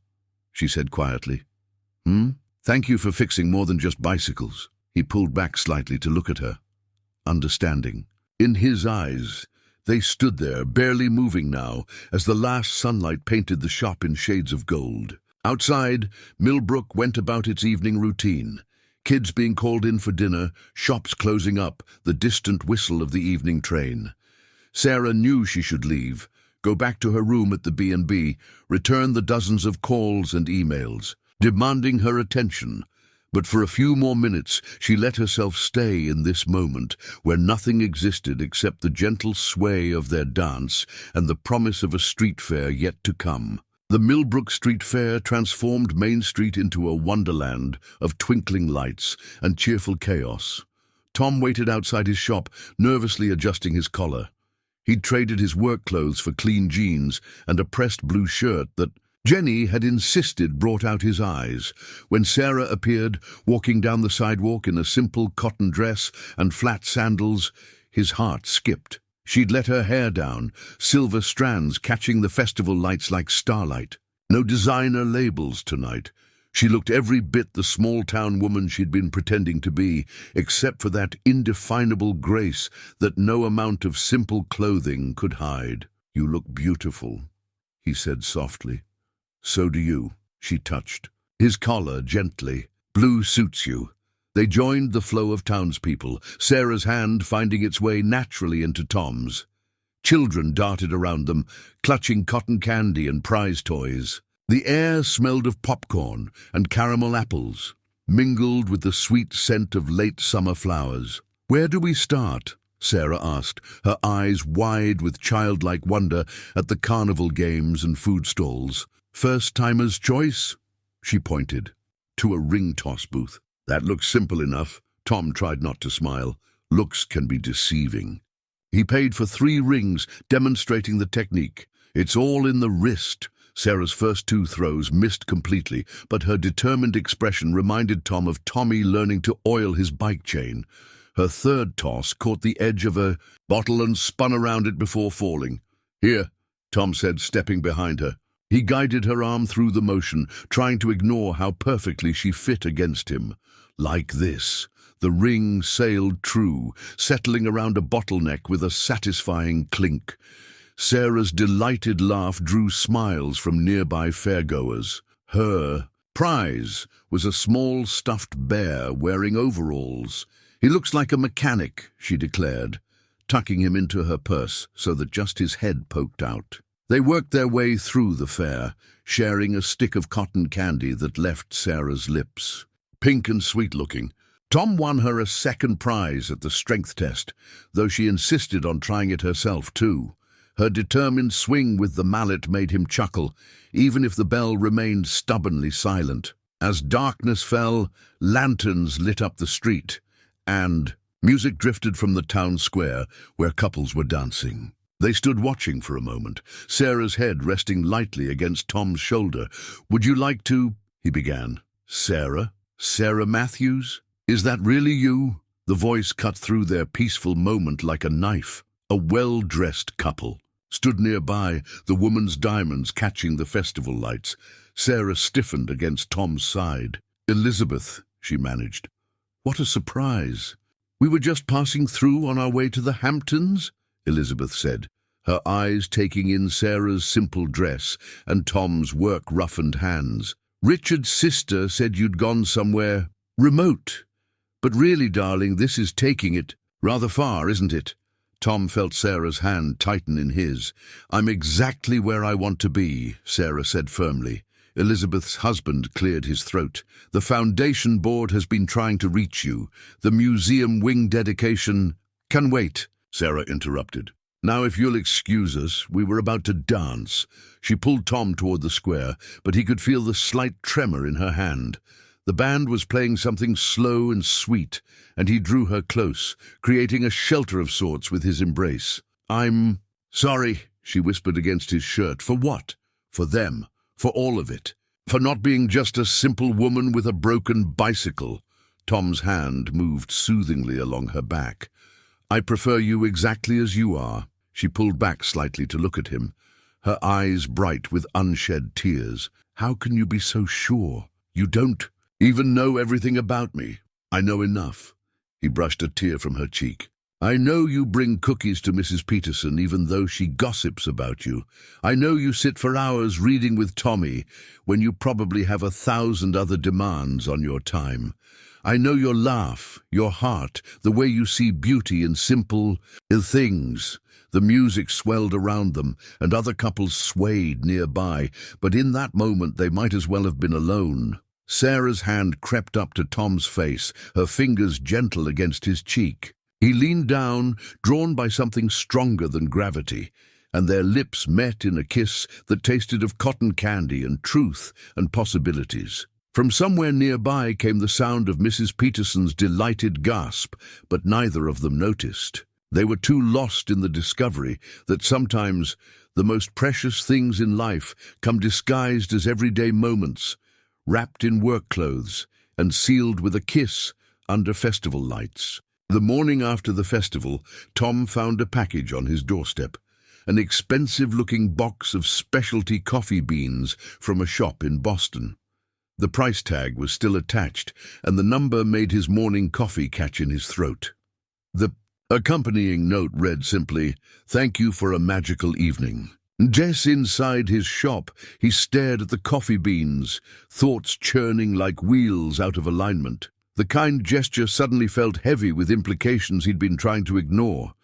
she said quietly. "Thank you for fixing more than just bicycles." He pulled back slightly to look at her, understanding. In his eyes, they stood there, barely moving now, as the last sunlight painted the shop in shades of gold. Outside, Millbrook went about its evening routine. Kids being called in for dinner, shops closing up, the distant whistle of the evening train. Sarah knew she should leave, go back to her room at the B&B, return the dozens of calls and emails, demanding her attention. But for a few more minutes, she let herself stay in this moment, where nothing existed except the gentle sway of their dance and the promise of a street fair yet to come. The Millbrook Street Fair transformed Main Street into a wonderland of twinkling lights and cheerful chaos. Tom waited outside his shop, nervously adjusting his collar. He'd traded his work clothes for clean jeans and a pressed blue shirt that Jenny had insisted brought out his eyes. When Sarah appeared, walking down the sidewalk in a simple cotton dress and flat sandals, his heart skipped. She'd let her hair down, silver strands catching the festival lights like starlight. No designer labels tonight. She looked every bit the small-town woman she'd been pretending to be, except for that indefinable grace that no amount of simple clothing could hide. "You look beautiful," he said softly. "So do you," she touched. His collar gently. "Blue suits you." They joined the flow of townspeople, Sarah's hand finding its way naturally into Tom's. Children darted around them, clutching cotton candy and prize toys. The air smelled of popcorn and caramel apples, mingled with the sweet scent of late summer flowers. "Where do we start?" Sarah asked, her eyes wide with childlike wonder at the carnival games and food stalls. "First-timer's choice?" She pointed to a ring toss booth. "That looks simple enough." Tom tried not to smile. Looks can be deceiving. He paid for 3 rings, demonstrating the technique. "It's all in the wrist." Sarah's first 2 throws missed completely, but her determined expression reminded Tom of Tommy learning to oil his bike chain. Her third toss caught the edge of a bottle and spun around it before falling. "Here," Tom said, stepping behind her. He guided her arm through the motion, trying to ignore how perfectly she fit against him. Like this. The ring sailed true, settling around a bottleneck with a satisfying clink. Sarah's delighted laugh drew smiles from nearby fairgoers. Her prize was a small stuffed bear wearing overalls. "He looks like a mechanic," she declared, tucking him into her purse so that just his head poked out. They worked their way through the fair, sharing a stick of cotton candy that left Sarah's lips. Pink and sweet-looking. Tom won her a second prize at the strength test, though she insisted on trying it herself too. Her determined swing with the mallet made him chuckle, even if the bell remained stubbornly silent. As darkness fell, lanterns lit up the street, and music drifted from the town square where couples were dancing. They stood watching for a moment, Sarah's head resting lightly against Tom's shoulder. "Would you like to—" he began. "Sarah? Sarah Matthews? Is that really you?" The voice cut through their peaceful moment like a knife. A well-dressed couple stood nearby, the woman's diamonds catching the festival lights. Sarah stiffened against Tom's side. "Elizabeth," she managed. "What a surprise." "We were just passing through on our way to the Hamptons," Elizabeth said, her eyes taking in Sarah's simple dress and Tom's work-roughened hands. "Richard's sister said you'd gone somewhere remote. But really, darling, this is taking it rather far, isn't it?" Tom felt Sarah's hand tighten in his. "I'm exactly where I want to be," Sarah said firmly. Elizabeth's husband cleared his throat. "The foundation board has been trying to reach you. The museum wing dedication—" "Can wait," Sarah interrupted. "Now, if you'll excuse us, we were about to dance." She pulled Tom toward the square, but he could feel the slight tremor in her hand. The band was playing something slow and sweet, and he drew her close, creating a shelter of sorts with his embrace. "I'm sorry," she whispered against his shirt. "For what? For them. For all of it. For not being just a simple woman with a broken bicycle." Tom's hand moved soothingly along her back. "I prefer you exactly as you are." She pulled back slightly to look at him, her eyes bright with unshed tears. "How can you be so sure? You don't even know everything about me." "I know enough." He brushed a tear from her cheek. "I know you bring cookies to Mrs. Peterson even though she gossips about you. I know you sit for hours reading with Tommy when you probably have 1,000 other demands on your time. I know your laugh, your heart, the way you see beauty in simple things." The music swelled around them, and other couples swayed nearby, but in that moment they might as well have been alone. Sarah's hand crept up to Tom's face, her fingers gentle against his cheek. He leaned down, drawn by something stronger than gravity. and their lips met in a kiss that tasted of cotton candy and truth and possibilities. From somewhere nearby came the sound of Mrs. Peterson's delighted gasp, but neither of them noticed. They were too lost in the discovery that sometimes the most precious things in life come disguised as everyday moments, wrapped in work clothes and sealed with a kiss under festival lights. The morning after the festival, Tom found a package on his doorstep, an expensive-looking box of specialty coffee beans from a shop in Boston. The price tag was still attached, and the number made his morning coffee catch in his throat. The accompanying note read simply, "Thank you for a magical evening." Just inside his shop, he stared at the coffee beans, thoughts churning like wheels out of alignment. The kind gesture suddenly felt heavy with implications he'd been trying to ignore.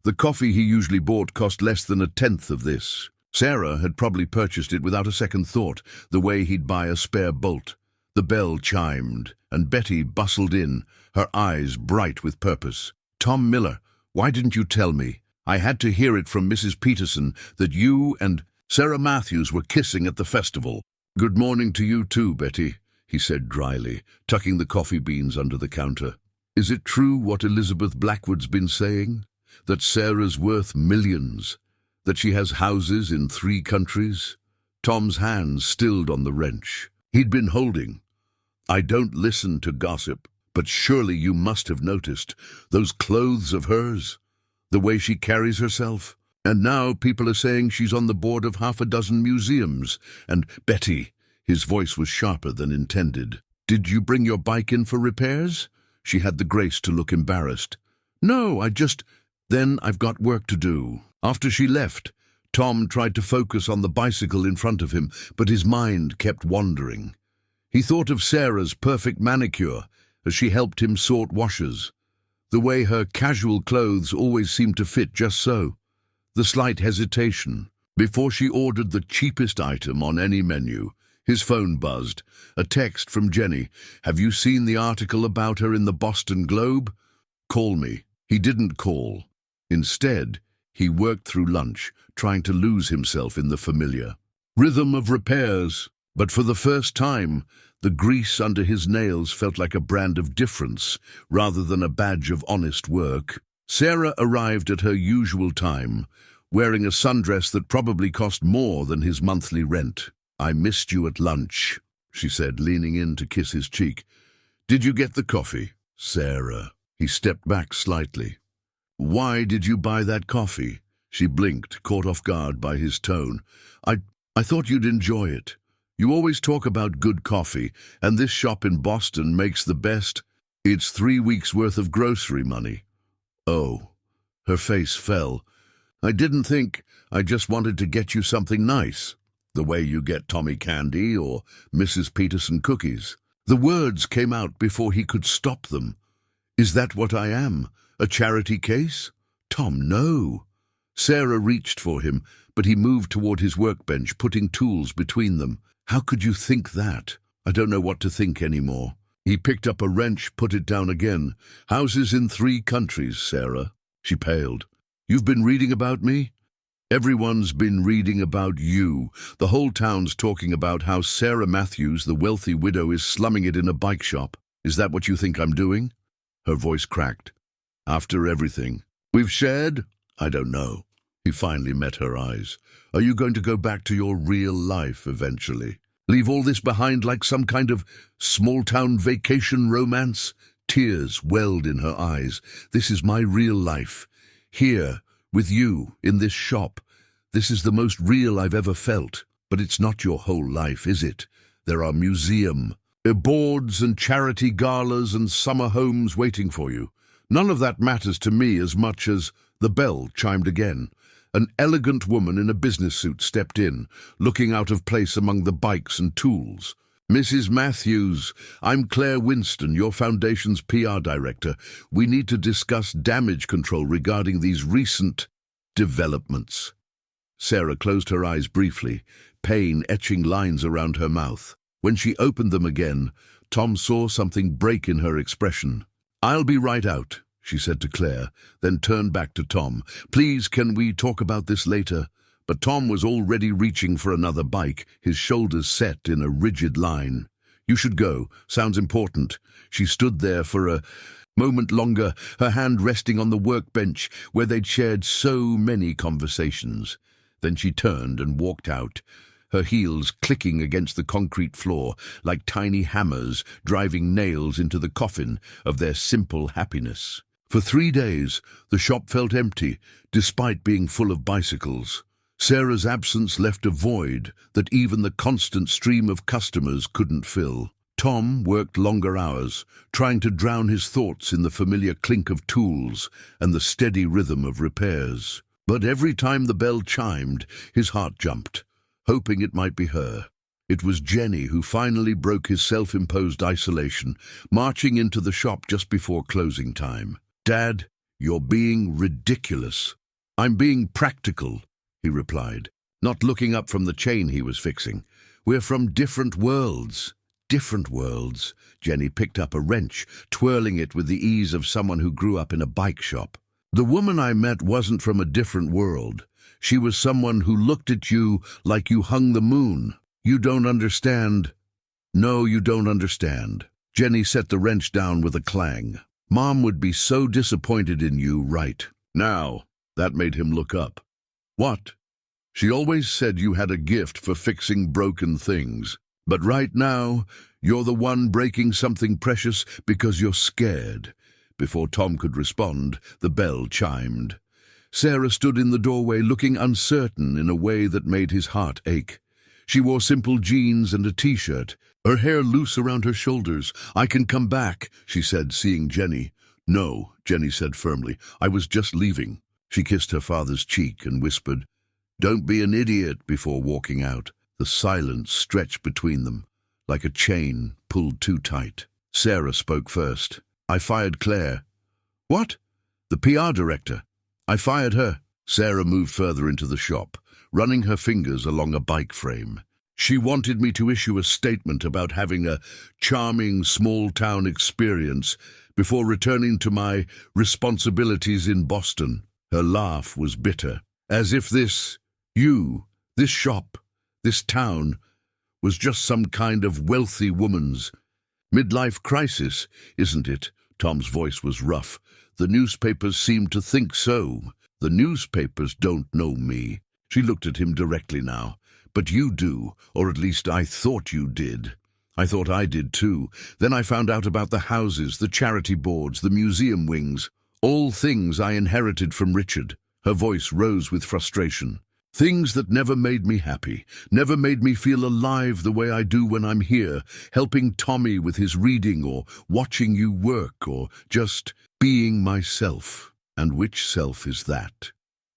The coffee he usually bought cost less than a tenth of this. Sarah had probably purchased it without a second thought, the way he'd buy a spare bolt. The bell chimed, and Betty bustled in, her eyes bright with purpose. "Tom Miller, why didn't you tell me? I had to hear it from Mrs. Peterson that you and Sarah Matthews were kissing at the festival." "Good morning to you too, Betty," he said dryly, tucking the coffee beans under the counter. "Is it true what Elizabeth Blackwood's been saying? That Sarah's worth millions? That she has houses in 3 countries? Tom's hands stilled on the wrench he'd been holding. "I don't listen to gossip, but surely you must have noticed those clothes of hers, the way she carries herself. And now people are saying she's on the board of 6 museums. And Betty," his voice was sharper than intended, "did you bring your bike in for repairs?" She had the grace to look embarrassed. "No, Then I've got work to do." After she left, Tom tried to focus on the bicycle in front of him, but his mind kept wandering. He thought of Sarah's perfect manicure as she helped him sort washers. The way her casual clothes always seemed to fit just so. The slight hesitation before she ordered the cheapest item on any menu. His phone buzzed. A text from Jenny. "Have you seen the article about her in the Boston Globe? Call me." He didn't call. Instead, he worked through lunch, trying to lose himself in the familiar rhythm of repairs. But for the first time, the grease under his nails felt like a brand of difference rather than a badge of honest work. Sarah arrived at her usual time, wearing a sundress that probably cost more than his monthly rent. "I missed you at lunch," she said, leaning in to kiss his cheek. "Did you get the coffee?" "Sarah." He stepped back slightly. "Why did you buy that coffee?" She blinked, caught off guard by his tone. I thought you'd enjoy it. You always talk about good coffee, and this shop in Boston makes the best. It's 3 weeks' worth of grocery money." "Oh." Her face fell. "I didn't think. I just wanted to get you something nice. The way you get Tommy candy or Mrs. Peterson cookies." The words came out before he could stop them. "Is that what I am? A charity case?" "Tom, no." Sarah reached for him, but he moved toward his workbench, putting tools between them. "How could you think that?" "I don't know what to think anymore." He picked up a wrench, put it down again. "Houses in 3 countries, Sarah." She paled. "You've been reading about me?" "Everyone's been reading about you. The whole town's talking about how Sarah Matthews, the wealthy widow, is slumming it in a bike shop. Is that what you think I'm doing?" Her voice cracked. "After everything we've shared? I don't know." He finally met her eyes. "Are you going to go back to your real life eventually? Leave all this behind like some kind of small-town vacation romance?" Tears welled in her eyes. "This is my real life. Here, with you, in this shop. This is the most real I've ever felt. But it's not your whole life, is it? There are museum boards and charity galas and summer homes waiting for you. None of that matters to me as much as..." The bell chimed again. An elegant woman in a business suit stepped in, looking out of place among the bikes and tools. "Mrs. Matthews, I'm Claire Winston, your foundation's PR director. We need to discuss damage control regarding these recent developments." Sarah closed her eyes briefly, pain etching lines around her mouth. When she opened them again, Tom saw something break in her expression. "I'll be right out," she said to Claire, then turned back to Tom. "Please, can we talk about this later?" But Tom was already reaching for another bike, his shoulders set in a rigid line. "You should go. Sounds important." She stood there for a moment longer, her hand resting on the workbench where they'd shared so many conversations. Then she turned and walked out, her heels clicking against the concrete floor like tiny hammers driving nails into the coffin of their simple happiness. For 3 days, the shop felt empty, despite being full of bicycles. Sarah's absence left a void that even the constant stream of customers couldn't fill. Tom worked longer hours, trying to drown his thoughts in the familiar clink of tools and the steady rhythm of repairs. But every time the bell chimed, his heart jumped, hoping it might be her. It was Jenny who finally broke his self-imposed isolation, marching into the shop just before closing time. "Dad, you're being ridiculous." "I'm being practical," he replied, not looking up from the chain he was fixing. "We're from different worlds." "Different worlds." Jenny picked up a wrench, twirling it with the ease of someone who grew up in a bike shop. "The woman I met wasn't from a different world. She was someone who looked at you like you hung the moon. You don't understand." "No, you don't understand." Jenny set the wrench down with a clang. "Mom would be so disappointed in you right now." That made him look up. "What?" "She always said you had a gift for fixing broken things. But right now, you're the one breaking something precious because you're scared." Before Tom could respond, the bell chimed. Sarah stood in the doorway looking uncertain in a way that made his heart ache. She wore simple jeans and a t-shirt, her hair loose around her shoulders. "I can come back," she said, seeing Jenny. "No," Jenny said firmly. "I was just leaving." She kissed her father's cheek and whispered, "Don't be an idiot," before walking out. The silence stretched between them, like a chain pulled too tight. Sarah spoke first. "I fired Claire." "What?" "The PR director. I fired her." Sarah moved further into the shop, running her fingers along a bike frame. "She wanted me to issue a statement about having a charming small-town experience before returning to my responsibilities in Boston." Her laugh was bitter, as if this shop, this town, was just some kind of wealthy woman's midlife crisis, isn't it? Tom's voice was rough. "The newspapers seem to think so." "The newspapers don't know me." She looked at him directly now. "But you do, or at least I thought you did." "I thought I did too. Then I found out about the houses, the charity boards, the museum wings. All things I inherited from Richard." Her voice rose with frustration. "Things that never made me happy, never made me feel alive the way I do when I'm here, helping Tommy with his reading or watching you work or just being myself." "And which self is that?"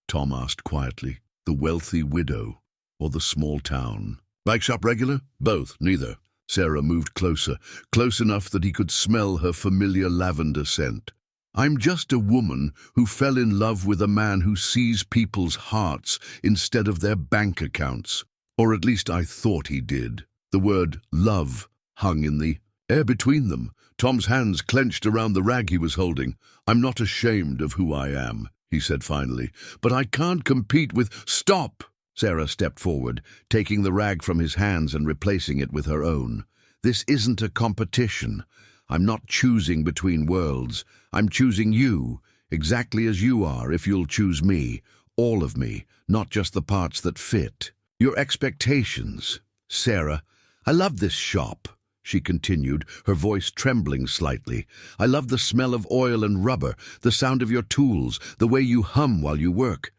Tom asked quietly. "The wealthy widow or the small town?" "Bike shop regular?" "Both, neither." Sarah moved closer, close enough that he could smell her familiar lavender scent. "I'm just a woman who fell in love with a man who sees people's hearts instead of their bank accounts. Or at least I thought he did." The word love hung in the air between them. Tom's hands clenched around the rag he was holding. "I'm not ashamed of who I am," he said finally, "but I can't compete with—" "Stop!" Sarah stepped forward, taking the rag from his hands and replacing it with her own. "This isn't a competition. I'm not choosing between worlds. I'm choosing you, exactly as you are, if you'll choose me. All of me, not just the parts that fit. Your expectations." "Sarah, I love this shop," she continued, her voice trembling slightly. "I love the smell of oil and rubber, the sound of your tools, the way you hum while you work.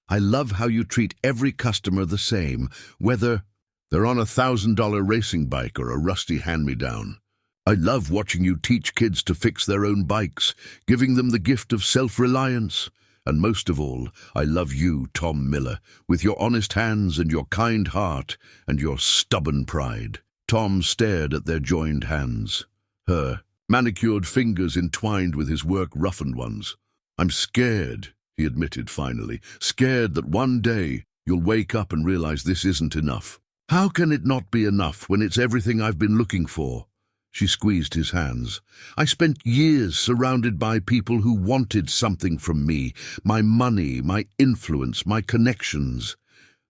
I love how you treat every customer the same, whether they're on a $1,000 racing bike or a rusty hand-me-down. I love watching you teach kids to fix their own bikes, giving them the gift of self-reliance. And most of all, I love you, Tom Miller, with your honest hands and your kind heart and your stubborn pride." Tom stared at their joined hands, her manicured fingers entwined with his work-roughened ones. "I'm scared," he admitted finally, "scared that one day you'll wake up and realize this isn't enough." "How can it not be enough when it's everything I've been looking for?" She squeezed his hands. I spent years surrounded by people who wanted something from me, my money, my influence, my connections.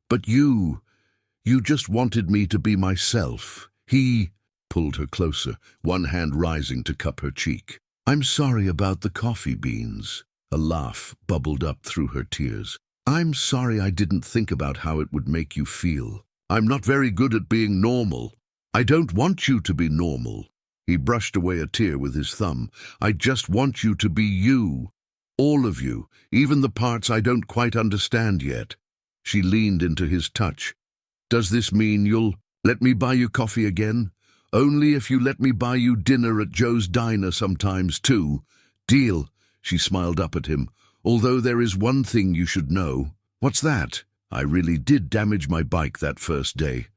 But you just wanted me to be myself. He pulled her closer, one hand rising to cup her cheek. I'm sorry about the coffee beans. A laugh bubbled up through her tears. I'm sorry I didn't think about how it would make you feel. I'm not very good at being normal. I don't want you to be normal. He brushed away a tear with his thumb. I just want you to be you. All of you, even the parts I don't quite understand yet. She leaned into his touch. Does this mean you'll let me buy you coffee again? Only if you let me buy you dinner at Joe's Diner sometimes too. Deal. She smiled up at him. Although there is one thing you should know. What's that? I really did damage my bike that first day.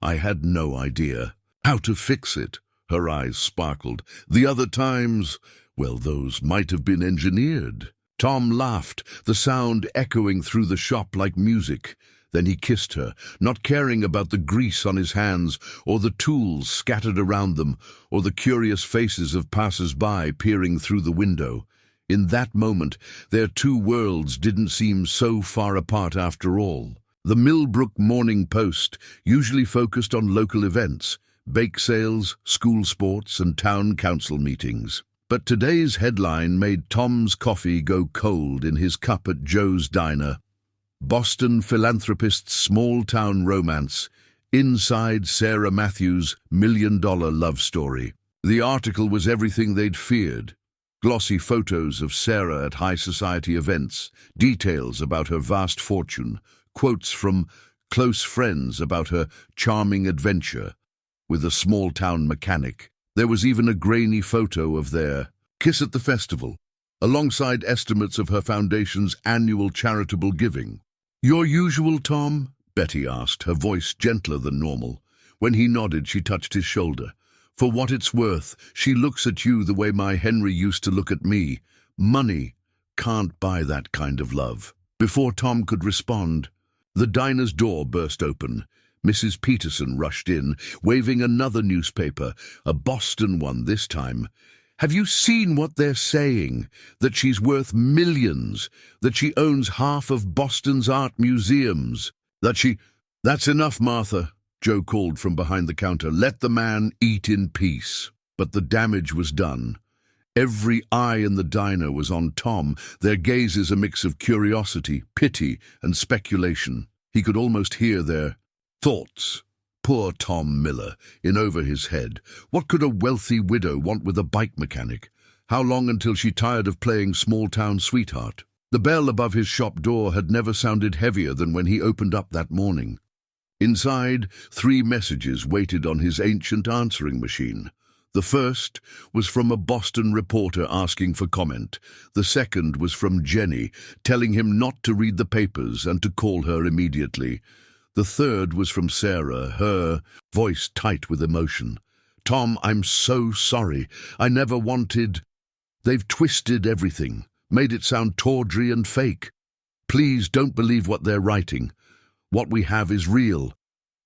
I had no idea how to fix it. Her eyes sparkled. The other times, well, those might have been engineered. Tom laughed, the sound echoing through the shop like music. Then he kissed her, not caring about the grease on his hands, or the tools scattered around them, or the curious faces of passers-by peering through the window. In that moment, their two worlds didn't seem so far apart after all. The Millbrook Morning Post usually focused on local events, bake sales, school sports, and town council meetings. But today's headline made Tom's coffee go cold in his cup at Joe's Diner. Boston philanthropist's small-town romance, inside Sarah Matthews' million-dollar love story. The article was everything they'd feared. Glossy photos of Sarah at high society events, details about her vast fortune, quotes from close friends about her charming adventure with a small-town mechanic. There was even a grainy photo of their kiss at the festival, alongside estimates of her foundation's annual charitable giving. Your usual, Tom? Betty asked, her voice gentler than normal. When he nodded, she touched his shoulder. For what it's worth, she looks at you the way my Henry used to look at me. Money can't buy that kind of love. Before Tom could respond, the diner's door burst open. Mrs. Peterson rushed in, waving another newspaper, a Boston one this time. Have you seen what they're saying? That she's worth millions, that she owns half of Boston's art museums, That's enough, Martha, Joe called from behind the counter. Let the man eat in peace. But the damage was done. Every eye in the diner was on Tom, their gazes a mix of curiosity, pity, and speculation. He could almost hear their thoughts. Poor Tom Miller, in over his head. What could a wealthy widow want with a bike mechanic? How long until she tired of playing small-town sweetheart? The bell above his shop door had never sounded heavier than when he opened up that morning. Inside, 3 messages waited on his ancient answering machine. The first was from a Boston reporter asking for comment. The second was from Jenny, telling him not to read the papers and to call her immediately. The third was from Sarah, her voice tight with emotion. Tom, I'm so sorry. I never wanted. They've twisted everything, made it sound tawdry and fake. Please don't believe what they're writing. What we have is real.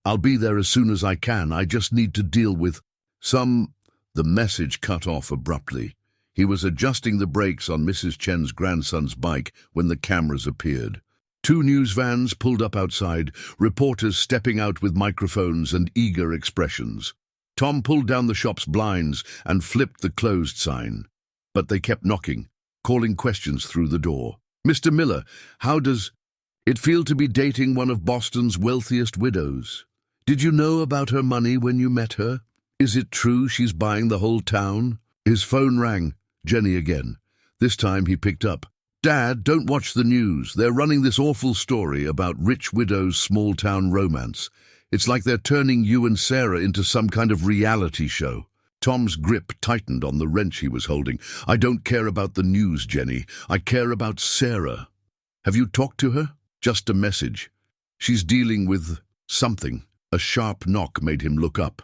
I'll be there as soon as I can. I just need to deal with some. The message cut off abruptly. He was adjusting the brakes on Mrs. Chen's grandson's bike when the cameras appeared. 2 news vans pulled up outside, reporters stepping out with microphones and eager expressions. Tom pulled down the shop's blinds and flipped the closed sign. But they kept knocking, calling questions through the door. Mr. Miller, how does it feel to be dating one of Boston's wealthiest widows? Did you know about her money when you met her? Is it true she's buying the whole town? His phone rang. Jenny again. This time he picked up. Dad, don't watch the news. They're running this awful story about rich widow's small-town romance. It's like they're turning you and Sarah into some kind of reality show. Tom's grip tightened on the wrench he was holding. I don't care about the news, Jenny. I care about Sarah. Have you talked to her? Just a message. She's dealing with something. A sharp knock made him look up.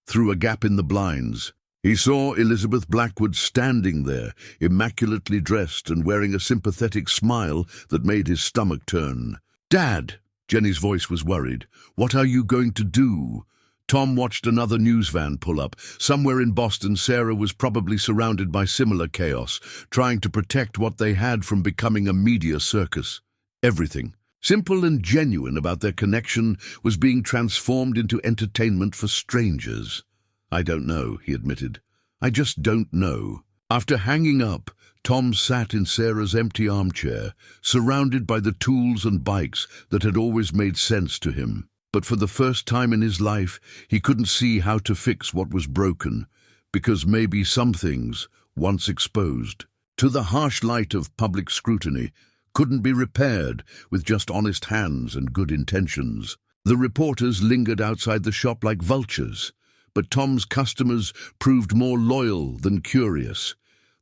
Through a gap in the blinds, he saw Elizabeth Blackwood standing there, immaculately dressed and wearing a sympathetic smile that made his stomach turn. Dad, Jenny's voice was worried. What are you going to do? Tom watched another news van pull up. Somewhere in Boston, Sarah was probably surrounded by similar chaos, trying to protect what they had from becoming a media circus. Everything, simple and genuine about their connection, was being transformed into entertainment for strangers. "I don't know," he admitted. "I just don't know." After hanging up, Tom sat in Sarah's empty armchair, surrounded by the tools and bikes that had always made sense to him. But for the first time in his life, he couldn't see how to fix what was broken, because maybe some things, once exposed to the harsh light of public scrutiny, couldn't be repaired with just honest hands and good intentions. The reporters lingered outside the shop like vultures, but Tom's customers proved more loyal than curious.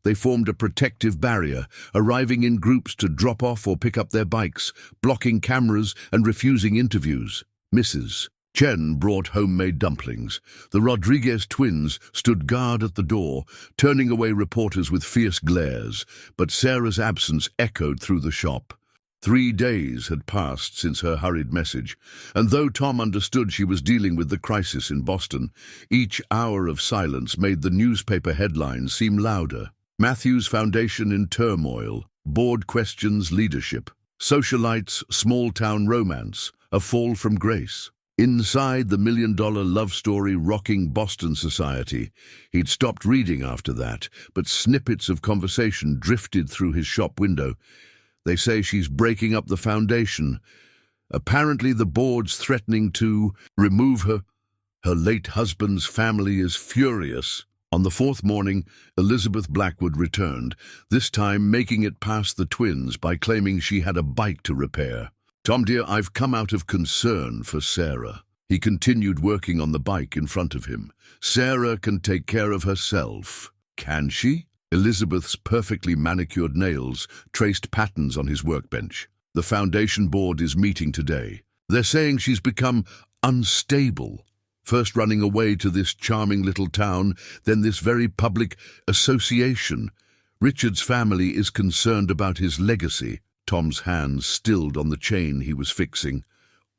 They formed a protective barrier, arriving in groups to drop off or pick up their bikes, blocking cameras and refusing interviews. Mrs. Chen brought homemade dumplings. The Rodriguez twins stood guard at the door, turning away reporters with fierce glares, but Sarah's absence echoed through the shop. 3 days had passed since her hurried message, and though Tom understood she was dealing with the crisis in Boston, each hour of silence made the newspaper headlines seem louder. Matthews Foundation in turmoil, board questions leadership, socialites small-town romance, a fall from grace. Inside the million-dollar love story rocking Boston society, he'd stopped reading after that, but snippets of conversation drifted through his shop window. "They say she's breaking up the foundation. Apparently the board's threatening to remove her. Her late husband's family is furious." On the 4th morning, Elizabeth Blackwood returned, this time making it past the twins by claiming she had a bike to repair. "Tom, dear, I've come out of concern for Sarah." He continued working on the bike in front of him. "Sarah can take care of herself." "Can she?" Elizabeth's perfectly manicured nails traced patterns on his workbench. "The foundation board is meeting today. They're saying she's become unstable. First running away to this charming little town, then this very public association. Richard's family is concerned about his legacy." Tom's hands stilled on the chain he was fixing.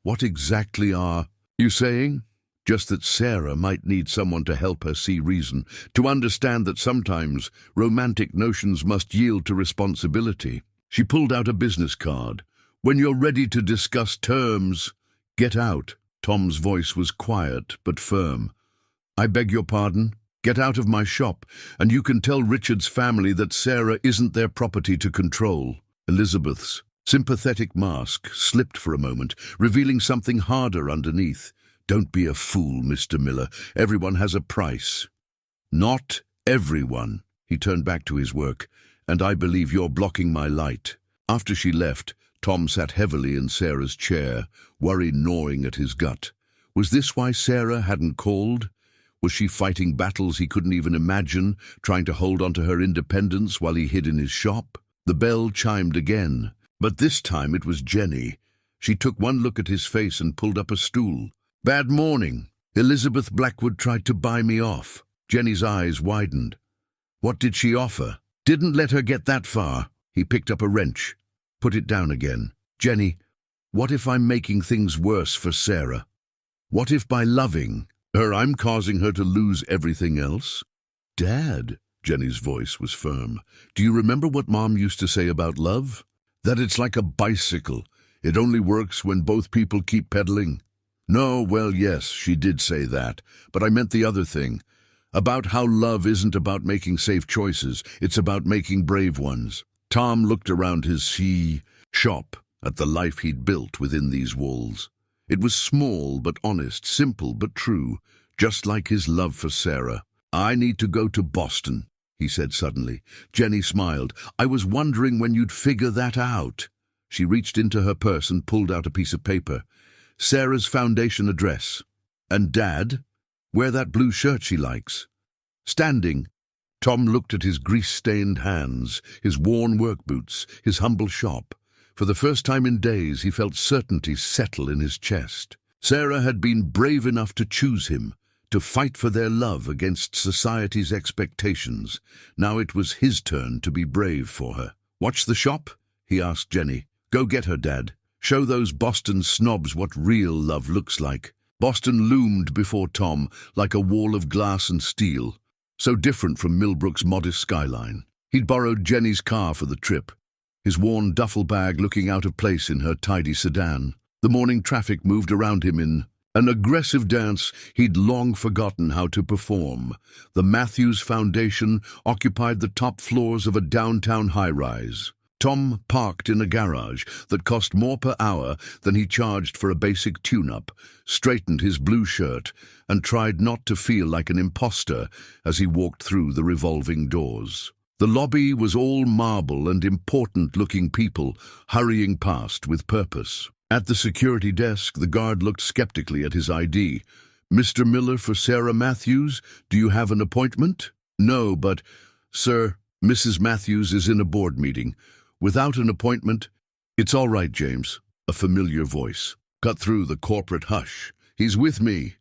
"What exactly are you saying?" "Just that Sarah might need someone to help her see reason, to understand that sometimes romantic notions must yield to responsibility." She pulled out a business card. "When you're ready to discuss terms, get out." Tom's voice was quiet but firm. "I beg your pardon? Get out of my shop, and you can tell Richard's family that Sarah isn't their property to control." Elizabeth's sympathetic mask slipped for a moment, revealing something harder underneath. "Don't be a fool, Mr. Miller. Everyone has a price." "Not everyone." He turned back to his work. "And I believe you're blocking my light." After she left, Tom sat heavily in Sarah's chair, worry gnawing at his gut. Was this why Sarah hadn't called? Was she fighting battles he couldn't even imagine, trying to hold on to her independence while he hid in his shop? The bell chimed again, but this time it was Jenny. She took one look at his face and pulled up a stool. "Bad morning. Elizabeth Blackwood tried to buy me off." Jenny's eyes widened. "What did she offer?" "Didn't let her get that far." He picked up a wrench. Put it down again. "Jenny, what if I'm making things worse for Sarah? What if by loving her I'm causing her to lose everything else?" "Dad," Jenny's voice was firm, "do you remember what Mom used to say about love? That it's like a bicycle. It only works when both people keep pedaling." "No, well, yes, she did say that, but I meant the other thing. About how love isn't about making safe choices, it's about making brave ones." Tom looked around his shop at the life he'd built within these walls. It was small but honest, simple but true, just like his love for Sarah. "I need to go to Boston," he said suddenly. Jenny smiled. "I was wondering when you'd figure that out." She reached into her purse and pulled out a piece of paper. "Sarah's foundation address. And Dad? Wear that blue shirt she likes." Standing, Tom looked at his grease-stained hands, his worn work boots, his humble shop. For the first time in days, he felt certainty settle in his chest. Sarah had been brave enough to choose him, to fight for their love against society's expectations. Now it was his turn to be brave for her. "Watch the shop?" he asked Jenny. "Go get her, Dad. Show those Boston snobs what real love looks like." Boston loomed before Tom like a wall of glass and steel, so different from Millbrook's modest skyline. He'd borrowed Jenny's car for the trip, his worn duffel bag looking out of place in her tidy sedan. The morning traffic moved around him in an aggressive dance he'd long forgotten how to perform. The Matthews Foundation occupied the top floors of a downtown high-rise. Tom parked in a garage that cost more per hour than he charged for a basic tune-up, straightened his blue shirt, and tried not to feel like an imposter as he walked through the revolving doors. The lobby was all marble and important-looking people hurrying past with purpose. At the security desk, the guard looked skeptically at his ID. "Mr. Miller for Sarah Matthews, do you have an appointment?" "No, but, sir, Mrs. Matthews is in a board meeting. Without an appointment—" "It's all right, James," a familiar voice cut through the corporate hush. "He's with me."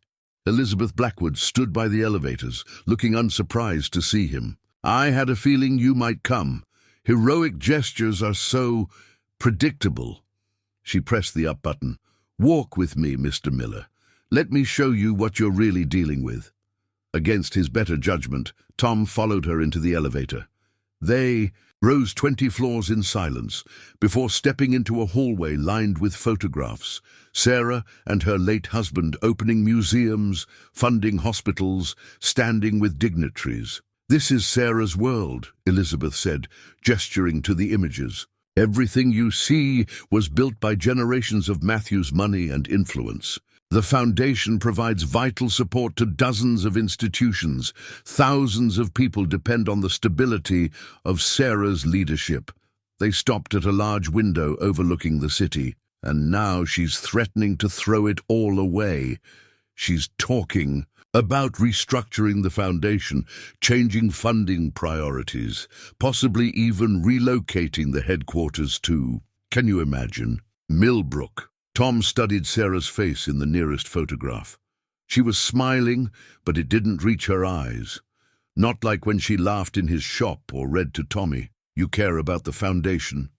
Elizabeth Blackwood stood by the elevators, looking unsurprised to see him. "I had a feeling you might come. Heroic gestures are so predictable." She pressed the up button. "Walk with me, Mr. Miller. Let me show you what you're really dealing with." Against his better judgment, Tom followed her into the elevator. They rose 20 floors in silence before stepping into a hallway lined with photographs. Sarah and her late husband opening museums, funding hospitals, standing with dignitaries. "This is Sarah's world," Elizabeth said, gesturing to the images. "Everything you see was built by generations of Matthews' money and influence. The foundation provides vital support to dozens of institutions. Thousands of people depend on the stability of Sarah's leadership." They stopped at a large window overlooking the city, and now she's threatening to throw it all away. She's talking about restructuring the foundation, changing funding priorities, possibly even relocating the headquarters to, can you imagine, Millbrook? Tom studied Sarah's face in the nearest photograph. She was smiling, but it didn't reach her eyes. Not like when she laughed in his shop or read to Tommy. "You care about the foundation,"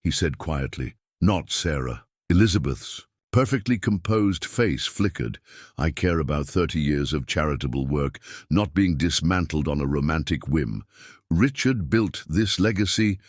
he said quietly. "Not Sarah." Elizabeth's perfectly composed face flickered. "I care about 30 years of charitable work not being dismantled on a romantic whim. Richard built this legacy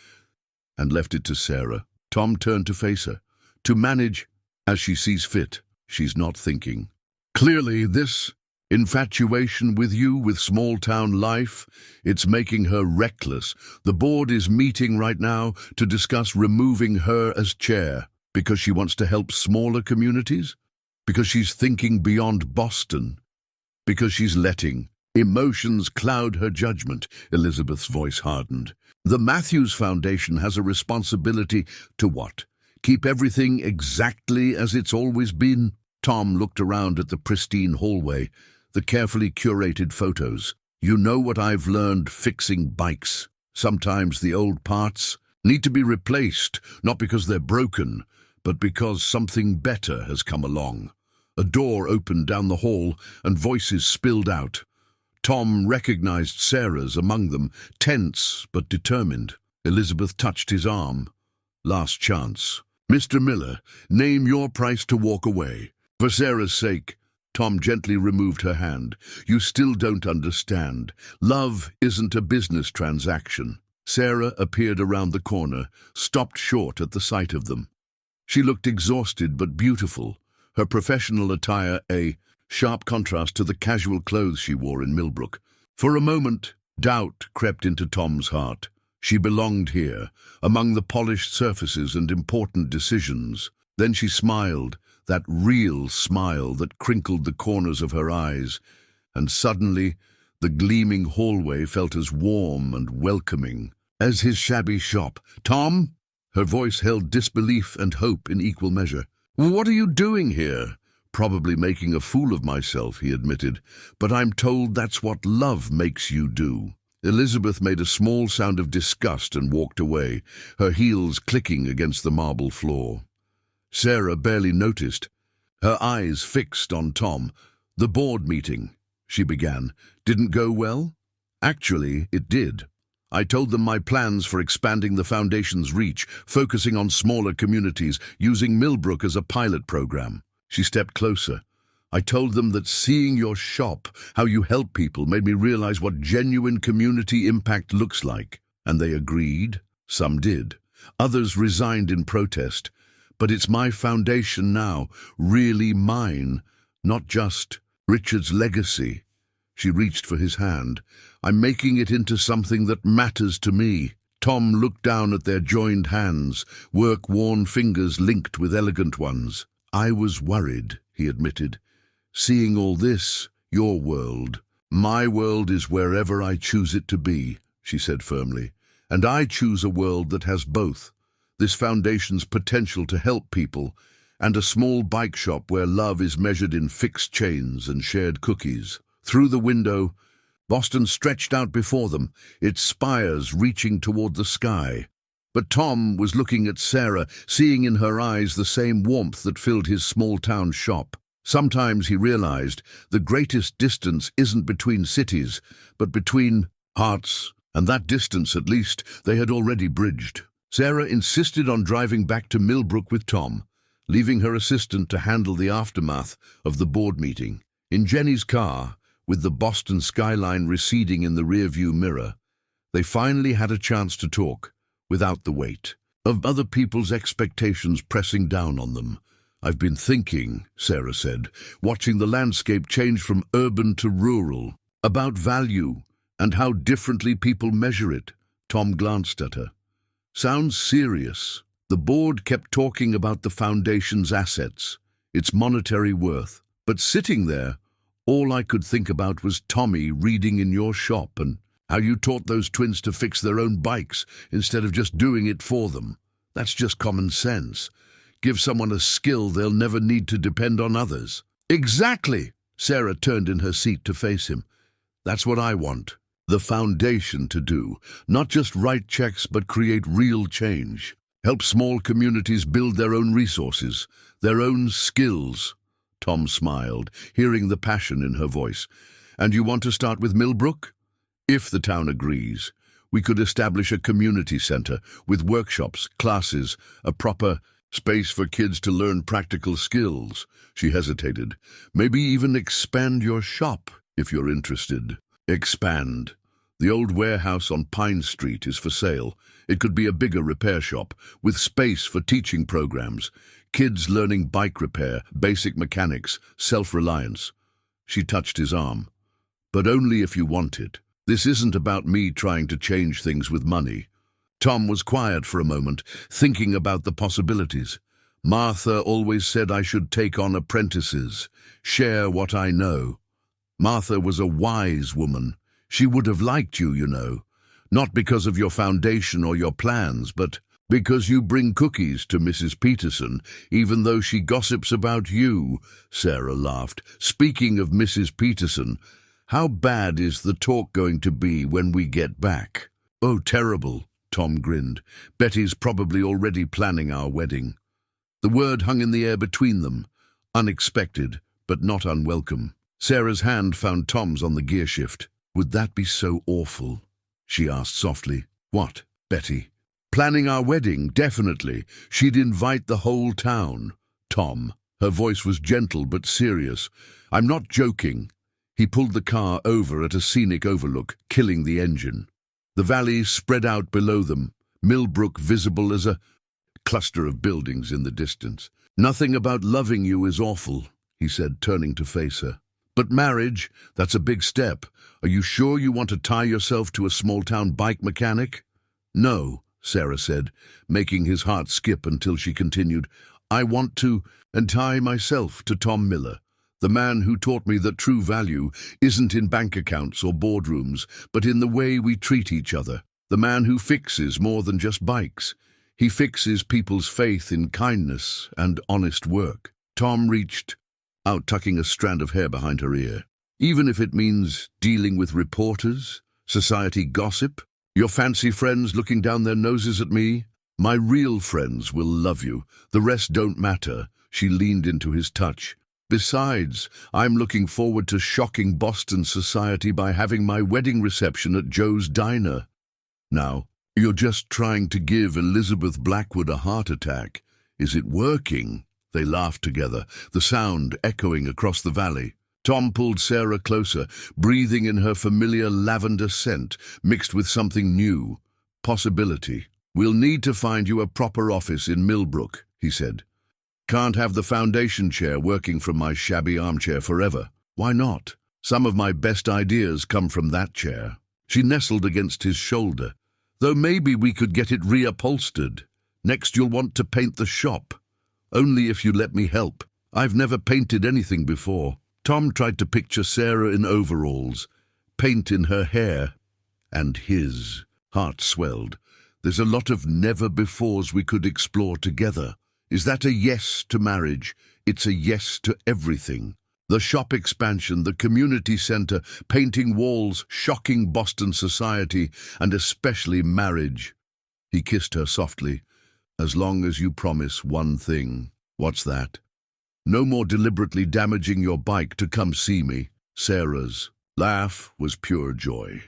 and left it to Sarah." Tom turned to face her. "To manage as she sees fit." She's not thinking. "Clearly, this infatuation with you, with small-town life, it's making her reckless. The board is meeting right now to discuss removing her as chair. Because she wants to help smaller communities? Because she's thinking beyond Boston? Because she's letting emotions cloud her judgment?" Elizabeth's voice hardened. "The Matthews Foundation has a responsibility to what? Keep everything exactly as it's always been?" Tom looked around at the pristine hallway, the carefully curated photos. "You know what I've learned fixing bikes? Sometimes the old parts need to be replaced, not because they're broken, but because something better has come along." A door opened down the hall and voices spilled out. Tom recognized Sarah's among them, tense but determined. Elizabeth touched his arm. "Last chance. Mr. Miller, name your price to walk away." "For Sarah's sake." Tom gently removed her hand. "You still don't understand. Love isn't a business transaction." Sarah appeared around the corner, stopped short at the sight of them. She looked exhausted but beautiful, her professional attire a sharp contrast to the casual clothes she wore in Millbrook. For a moment, doubt crept into Tom's heart. She belonged here, among the polished surfaces and important decisions. Then she smiled, that real smile that crinkled the corners of her eyes, and suddenly the gleaming hallway felt as warm and welcoming as his shabby shop. "Tom?" Her voice held disbelief and hope in equal measure. "What are you doing here?" "Probably making a fool of myself," he admitted, "but I'm told that's what love makes you do." Elizabeth made a small sound of disgust and walked away, her heels clicking against the marble floor. Sarah barely noticed, her eyes fixed on Tom. "The board meeting," she began, "didn't go well?" "Actually, it did. I told them my plans for expanding the foundation's reach, focusing on smaller communities, using Millbrook as a pilot program." She stepped closer, I told them that seeing your shop, how you help people, made me realize what genuine community impact looks like. And they agreed. Some did. Others resigned in protest. But it's my foundation now, really mine, not just Richard's legacy. She reached for his hand. I'm making it into something that matters to me. Tom looked down at their joined hands, work-worn fingers linked with elegant ones. I was worried, he admitted. Seeing all this, your world. My world is wherever I choose it to be, she said firmly. And I choose a world that has both. This foundation's potential to help people, and a small bike shop where love is measured in fixed chains and shared cookies. Through the window, Boston stretched out before them, its spires reaching toward the sky. But Tom was looking at Sarah, seeing in her eyes the same warmth that filled his small-town shop. Sometimes he realized the greatest distance isn't between cities, but between hearts, and that distance, at least, they had already bridged. Sarah insisted on driving back to Millbrook with Tom, leaving her assistant to handle the aftermath of the board meeting. In Jenny's car, with the Boston skyline receding in the rearview mirror, they finally had a chance to talk, without the weight of other people's expectations pressing down on them. I've been thinking, Sarah said, watching the landscape change from urban to rural, about value and how differently people measure it. Tom glanced at her. Sounds serious. The board kept talking about the foundation's assets, its monetary worth. But sitting there, all I could think about was Tommy reading in your shop and how you taught those twins to fix their own bikes instead of just doing it for them. That's just common sense. Give someone a skill they'll never need to depend on others. Exactly! Sarah turned in her seat to face him. That's what I want. The foundation to do. Not just write checks, but create real change. Help small communities build their own resources, their own skills. Tom smiled, hearing the passion in her voice. And you want to start with Millbrook? If the town agrees, we could establish a community center with workshops, classes, a proper space for kids to learn practical skills. She hesitated. Maybe even expand your shop, if you're interested. Expand. The old warehouse on Pine Street is for sale. It could be a bigger repair shop, with space for teaching programs, kids learning bike repair, basic mechanics, self-reliance. She touched his arm. But only if you want it. This isn't about me trying to change things with money. Tom was quiet for a moment, thinking about the possibilities. Martha always said I should take on apprentices, share what I know. Martha was a wise woman. She would have liked you, you know. Not because of your foundation or your plans, but because you bring cookies to Mrs. Peterson, even though she gossips about you, Sarah laughed. Speaking of Mrs. Peterson, how bad is the talk going to be when we get back? Oh, terrible, Tom grinned. Betty's probably already planning our wedding. The word hung in the air between them, unexpected, but not unwelcome. Sarah's hand found Tom's on the gear shift. Would that be so awful? She asked softly. What, Betty? Planning our wedding, definitely. She'd invite the whole town. Tom. Her voice was gentle but serious. I'm not joking. He pulled the car over at a scenic overlook, killing the engine. The valley spread out below them, Millbrook visible as a cluster of buildings in the distance. Nothing about loving you is awful, he said, turning to face her. But marriage, that's a big step. Are you sure you want to tie yourself to a small-town bike mechanic? No, Sarah said, making his heart skip until she continued. I want to tie myself to Tom Miller, the man who taught me that true value isn't in bank accounts or boardrooms, but in the way we treat each other. The man who fixes more than just bikes. He fixes people's faith in kindness and honest work. Tom reached out, tucking a strand of hair behind her ear. Even if it means dealing with reporters, society gossip, your fancy friends looking down their noses at me, my real friends will love you. The rest don't matter. She leaned into his touch. Besides, I'm looking forward to shocking Boston society by having my wedding reception at Joe's Diner. Now, you're just trying to give Elizabeth Blackwood a heart attack. Is it working? They laughed together, the sound echoing across the valley. Tom pulled Sarah closer, breathing in her familiar lavender scent, mixed with something new. Possibility. "We'll need to find you a proper office in Millbrook," he said. "Can't have the foundation chair working from my shabby armchair forever." "Why not? Some of my best ideas come from that chair." She nestled against his shoulder. "Though maybe we could get it reupholstered. Next you'll want to paint the shop. Only if you let me help. I've never painted anything before." Tom tried to picture Sarah in overalls, paint in her hair, and his heart swelled. "There's a lot of never-befores we could explore together. Is that a yes to marriage? It's a yes to everything. The shop expansion, the community center, painting walls, shocking Boston society, and especially marriage." He kissed her softly. "As long as you promise one thing." "What's that?" "No more deliberately damaging your bike to come see me." Sarah's laugh was pure joy.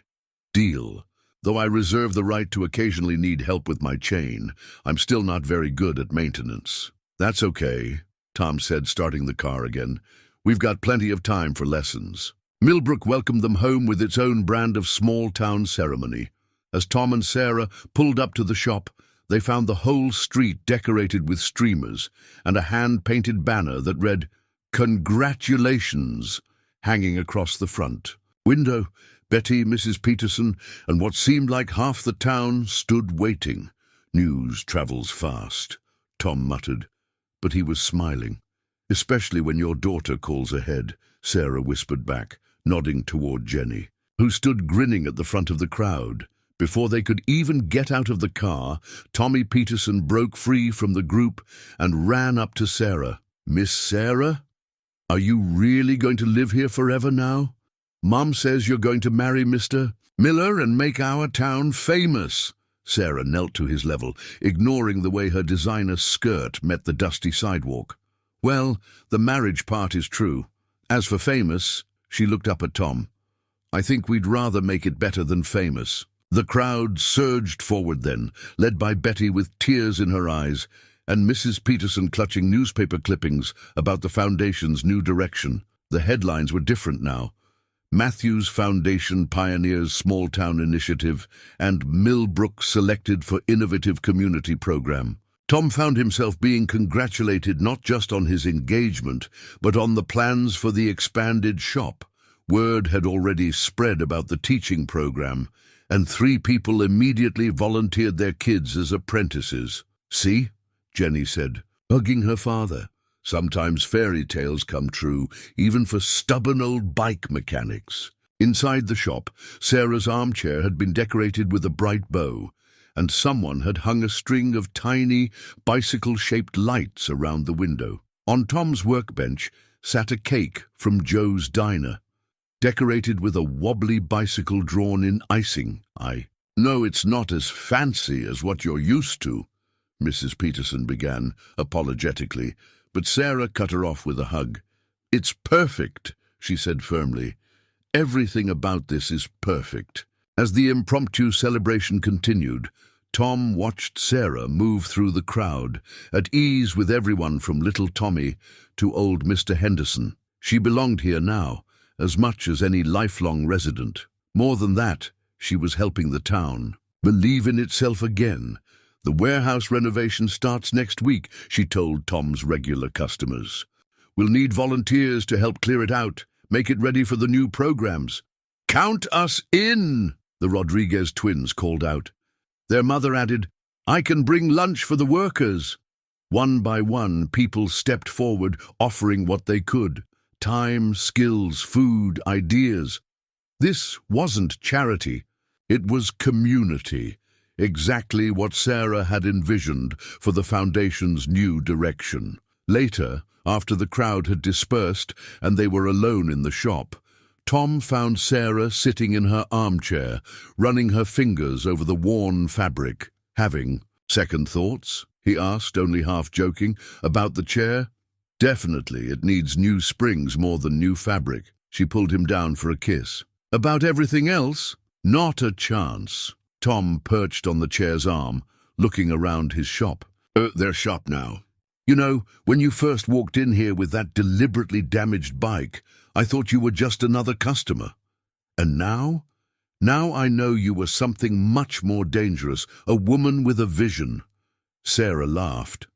"Deal. Though I reserve the right to occasionally need help with my chain, I'm still not very good at maintenance." "That's okay," Tom said, starting the car again. "We've got plenty of time for lessons." Millbrook welcomed them home with its own brand of small-town ceremony. As Tom and Sarah pulled up to the shop, they found the whole street decorated with streamers and a hand-painted banner that read, "Congratulations," hanging across the front window. Betty, Mrs. Peterson, and what seemed like half the town stood waiting. "News travels fast," Tom muttered, but he was smiling. "Especially when your daughter calls ahead," Sarah whispered back, nodding toward Jenny, who stood grinning at the front of the crowd. Before they could even get out of the car, Tommy Peterson broke free from the group and ran up to Sarah. "Miss Sarah, are you really going to live here forever now? Mom says you're going to marry Mr. Miller and make our town famous." Sarah knelt to his level, ignoring the way her designer skirt met the dusty sidewalk. "Well, the marriage part is true. As for famous," she looked up at Tom, "I think we'd rather make it better than famous." The crowd surged forward then, led by Betty with tears in her eyes, and Mrs. Peterson clutching newspaper clippings about the foundation's new direction. The headlines were different now. Matthews Foundation pioneers small-town initiative, and Millbrook selected for innovative community program. Tom found himself being congratulated not just on his engagement, but on the plans for the expanded shop. Word had already spread about the teaching program, and 3 people immediately volunteered their kids as apprentices. "See," Jenny said, hugging her father. "Sometimes fairy tales come true, even for stubborn old bike mechanics." Inside the shop, Sarah's armchair had been decorated with a bright bow, and someone had hung a string of tiny, bicycle-shaped lights around the window. On Tom's workbench sat a cake from Joe's Diner, decorated with a wobbly bicycle drawn in icing. "I know it's not as fancy as what you're used to," Mrs. Peterson began, apologetically, but Sarah cut her off with a hug. "It's perfect," she said firmly. "Everything about this is perfect." As the impromptu celebration continued, Tom watched Sarah move through the crowd, at ease with everyone from little Tommy to old Mr. Henderson. She belonged here now, as much as any lifelong resident. More than that, she was helping the town believe in itself again. "The warehouse renovation starts next week," she told Tom's regular customers. "We'll need volunteers to help clear it out, make it ready for the new programs." "Count us in," the Rodriguez twins called out. Their mother added, "I can bring lunch for the workers." One by one, people stepped forward, offering what they could. Time, skills, food, ideas. This wasn't charity. It was community. Exactly what Sarah had envisioned for the foundation's new direction. Later, after the crowd had dispersed and they were alone in the shop, Tom found Sarah sitting in her armchair, running her fingers over the worn fabric. "Having second thoughts?" he asked, only half joking, "about the chair?" "Definitely, it needs new springs more than new fabric." She pulled him down for a kiss. "About everything else?" "Not a chance." Tom perched on the chair's arm, looking around his shop. Their shop now. You know, when you first walked in here with that deliberately damaged bike, I thought you were just another customer. And now? Now I know you were something much more dangerous, a woman with a vision." Sarah laughed.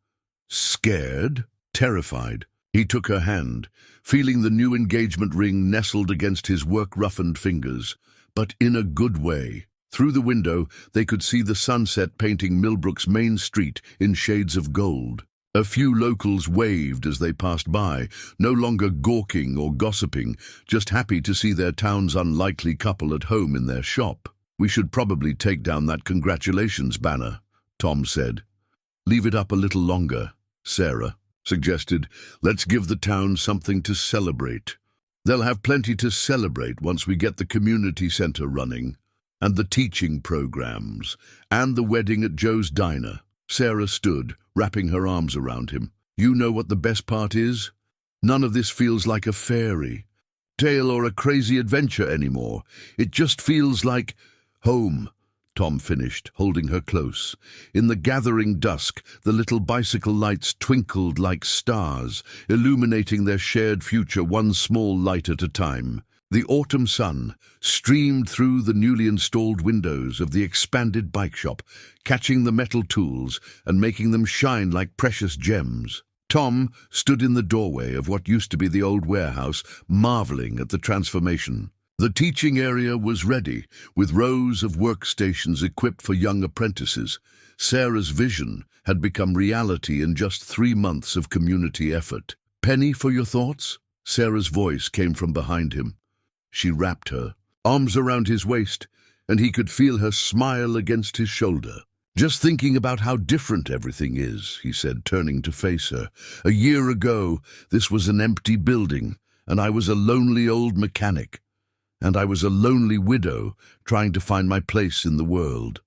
Scared? Terrified? He took her hand, feeling the new engagement ring nestled against his work-roughened fingers, but in a good way. Through the window, they could see the sunset painting Millbrook's main street in shades of gold. A few locals waved as they passed by, no longer gawking or gossiping, just happy to see their town's unlikely couple at home in their shop. "We should probably take down that congratulations banner," Tom said. "Leave it up a little longer," Sarah suggested. "Let's give the town something to celebrate." "They'll have plenty to celebrate once we get the community center running, and the teaching programs, and the wedding at Joe's Diner." Sarah stood, wrapping her arms around him. "You know what the best part is? None of this feels like a fairy tale or a crazy adventure anymore. It just feels like home," Tom finished, holding her close. In the gathering dusk, the little bicycle lights twinkled like stars, illuminating their shared future one small light at a time. The autumn sun streamed through the newly installed windows of the expanded bike shop, catching the metal tools and making them shine like precious gems. Tom stood in the doorway of what used to be the old warehouse, marveling at the transformation. The teaching area was ready, with rows of workstations equipped for young apprentices. Sarah's vision had become reality in just 3 months of community effort. "Penny, for your thoughts?" Sarah's voice came from behind him. She wrapped her arms around his waist, and he could feel her smile against his shoulder. "Just thinking about how different everything is," he said, turning to face her. "A year ago, this was an empty building, and I was a lonely old mechanic. And I was a lonely widow trying to find my place in the world."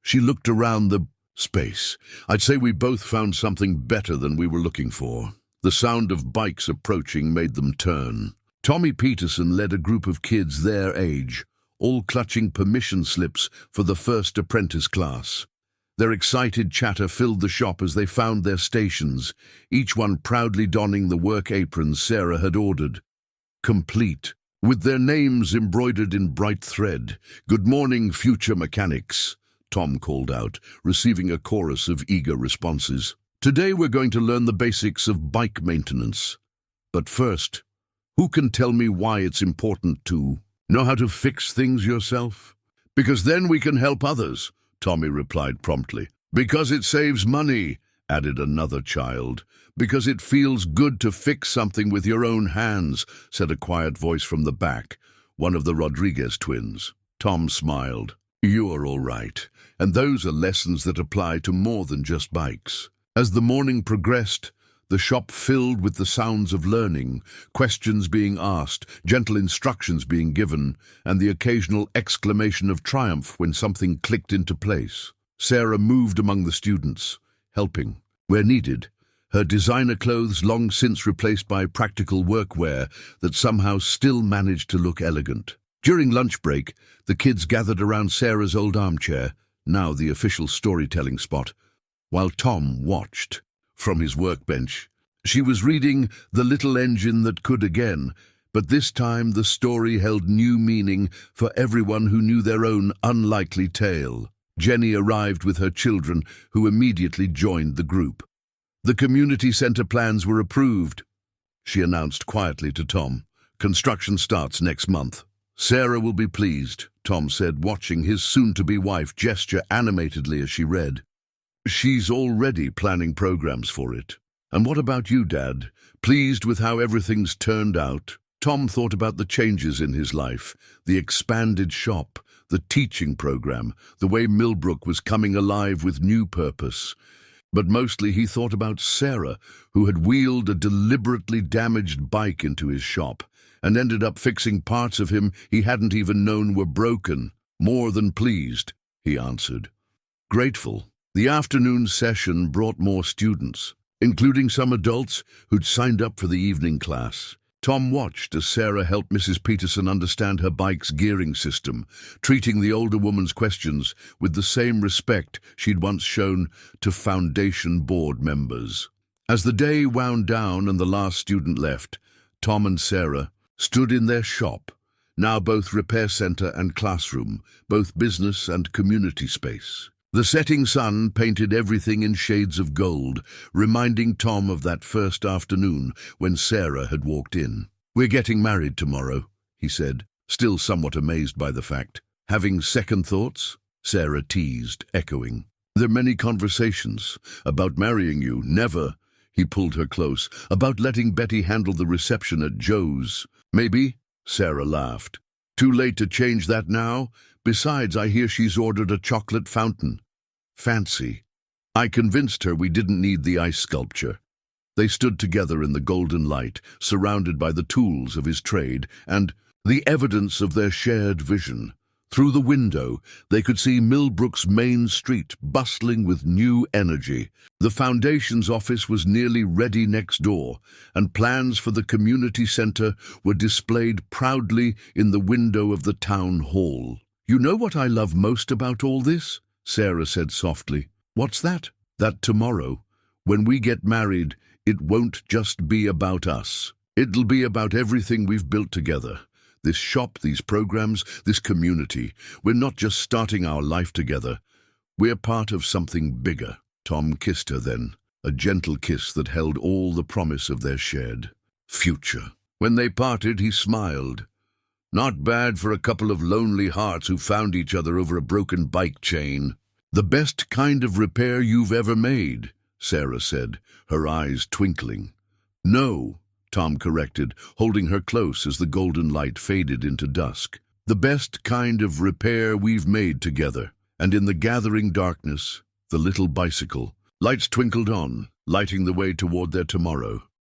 She looked around the space. "I'd say we both found something better than we were looking for." The sound of bikes approaching made them turn. Tommy Peterson led a group of kids their age, all clutching permission slips for the first apprentice class. Their excited chatter filled the shop as they found their stations, each one proudly donning the work aprons Sarah had ordered. Complete, with their names embroidered in bright thread. "Good morning, future mechanics," Tom called out, receiving a chorus of eager responses. "Today we're going to learn the basics of bike maintenance. But first, who can tell me why it's important to know how to fix things yourself?" "Because then we can help others," Tommy replied promptly. "Because it saves money," added another child. "Because it feels good to fix something with your own hands," said a quiet voice from the back, one of the Rodriguez twins. Tom smiled. "You are all right, and those are lessons that apply to more than just bikes." As the morning progressed, the shop filled with the sounds of learning, questions being asked, gentle instructions being given, and the occasional exclamation of triumph when something clicked into place. Sarah moved among the students, helping where needed, her designer clothes long since replaced by practical workwear that somehow still managed to look elegant. During lunch break, the kids gathered around Sarah's old armchair, now the official storytelling spot, while Tom watched from his workbench. She was reading The Little Engine That Could Again, but this time the story held new meaning for everyone who knew their own unlikely tale. Jenny arrived with her children, who immediately joined the group. "The community center plans were approved," she announced quietly to Tom. "Construction starts next month." "Sarah will be pleased," Tom said, watching his soon-to-be wife gesture animatedly as she read. "She's already planning programs for it." "And what about you, Dad? Pleased with how everything's turned out?" Tom thought about the changes in his life, the expanded shop, the teaching program, the way Millbrook was coming alive with new purpose. But mostly he thought about Sarah, who had wheeled a deliberately damaged bike into his shop and ended up fixing parts of him he hadn't even known were broken. "More than pleased," he answered. "Grateful." The afternoon session brought more students, including some adults who'd signed up for the evening class. Tom watched as Sarah helped Mrs. Peterson understand her bike's gearing system, treating the older woman's questions with the same respect she'd once shown to Foundation board members. As the day wound down and the last student left, Tom and Sarah stood in their shop, now both repair center and classroom, both business and community space. The setting sun painted everything in shades of gold, reminding Tom of that first afternoon when Sarah had walked in. "We're getting married tomorrow," he said, still somewhat amazed by the fact. "Having second thoughts?" Sarah teased, echoing. "There are many conversations about marrying you, never." He pulled her close. "About letting Betty handle the reception at Joe's. Maybe?" Sarah laughed. "Too late to change that now? Besides, I hear she's ordered a chocolate fountain." "Fancy." I convinced her we didn't need the ice sculpture. They stood together in the golden light, surrounded by the tools of his trade and the evidence of their shared vision. Through the window, they could see Millbrook's main street bustling with new energy. The foundation's office was nearly ready next door, and plans for the community center were displayed proudly in the window of the town hall. "You know what I love most about all this?" Sarah said softly. "What's that?" "That tomorrow, when we get married, it won't just be about us. It'll be about everything we've built together. This shop, these programs, this community. We're not just starting our life together. We're part of something bigger." Tom kissed her then, a gentle kiss that held all the promise of their shared future. When they parted, he smiled. "Not bad for a couple of lonely hearts who found each other over a broken bike chain." "The best kind of repair you've ever made," Sarah said, her eyes twinkling. "No," Tom corrected, holding her close as the golden light faded into dusk. "The best kind of repair we've made together." And in the gathering darkness, the little bicycle lights twinkled on, lighting the way toward their tomorrow.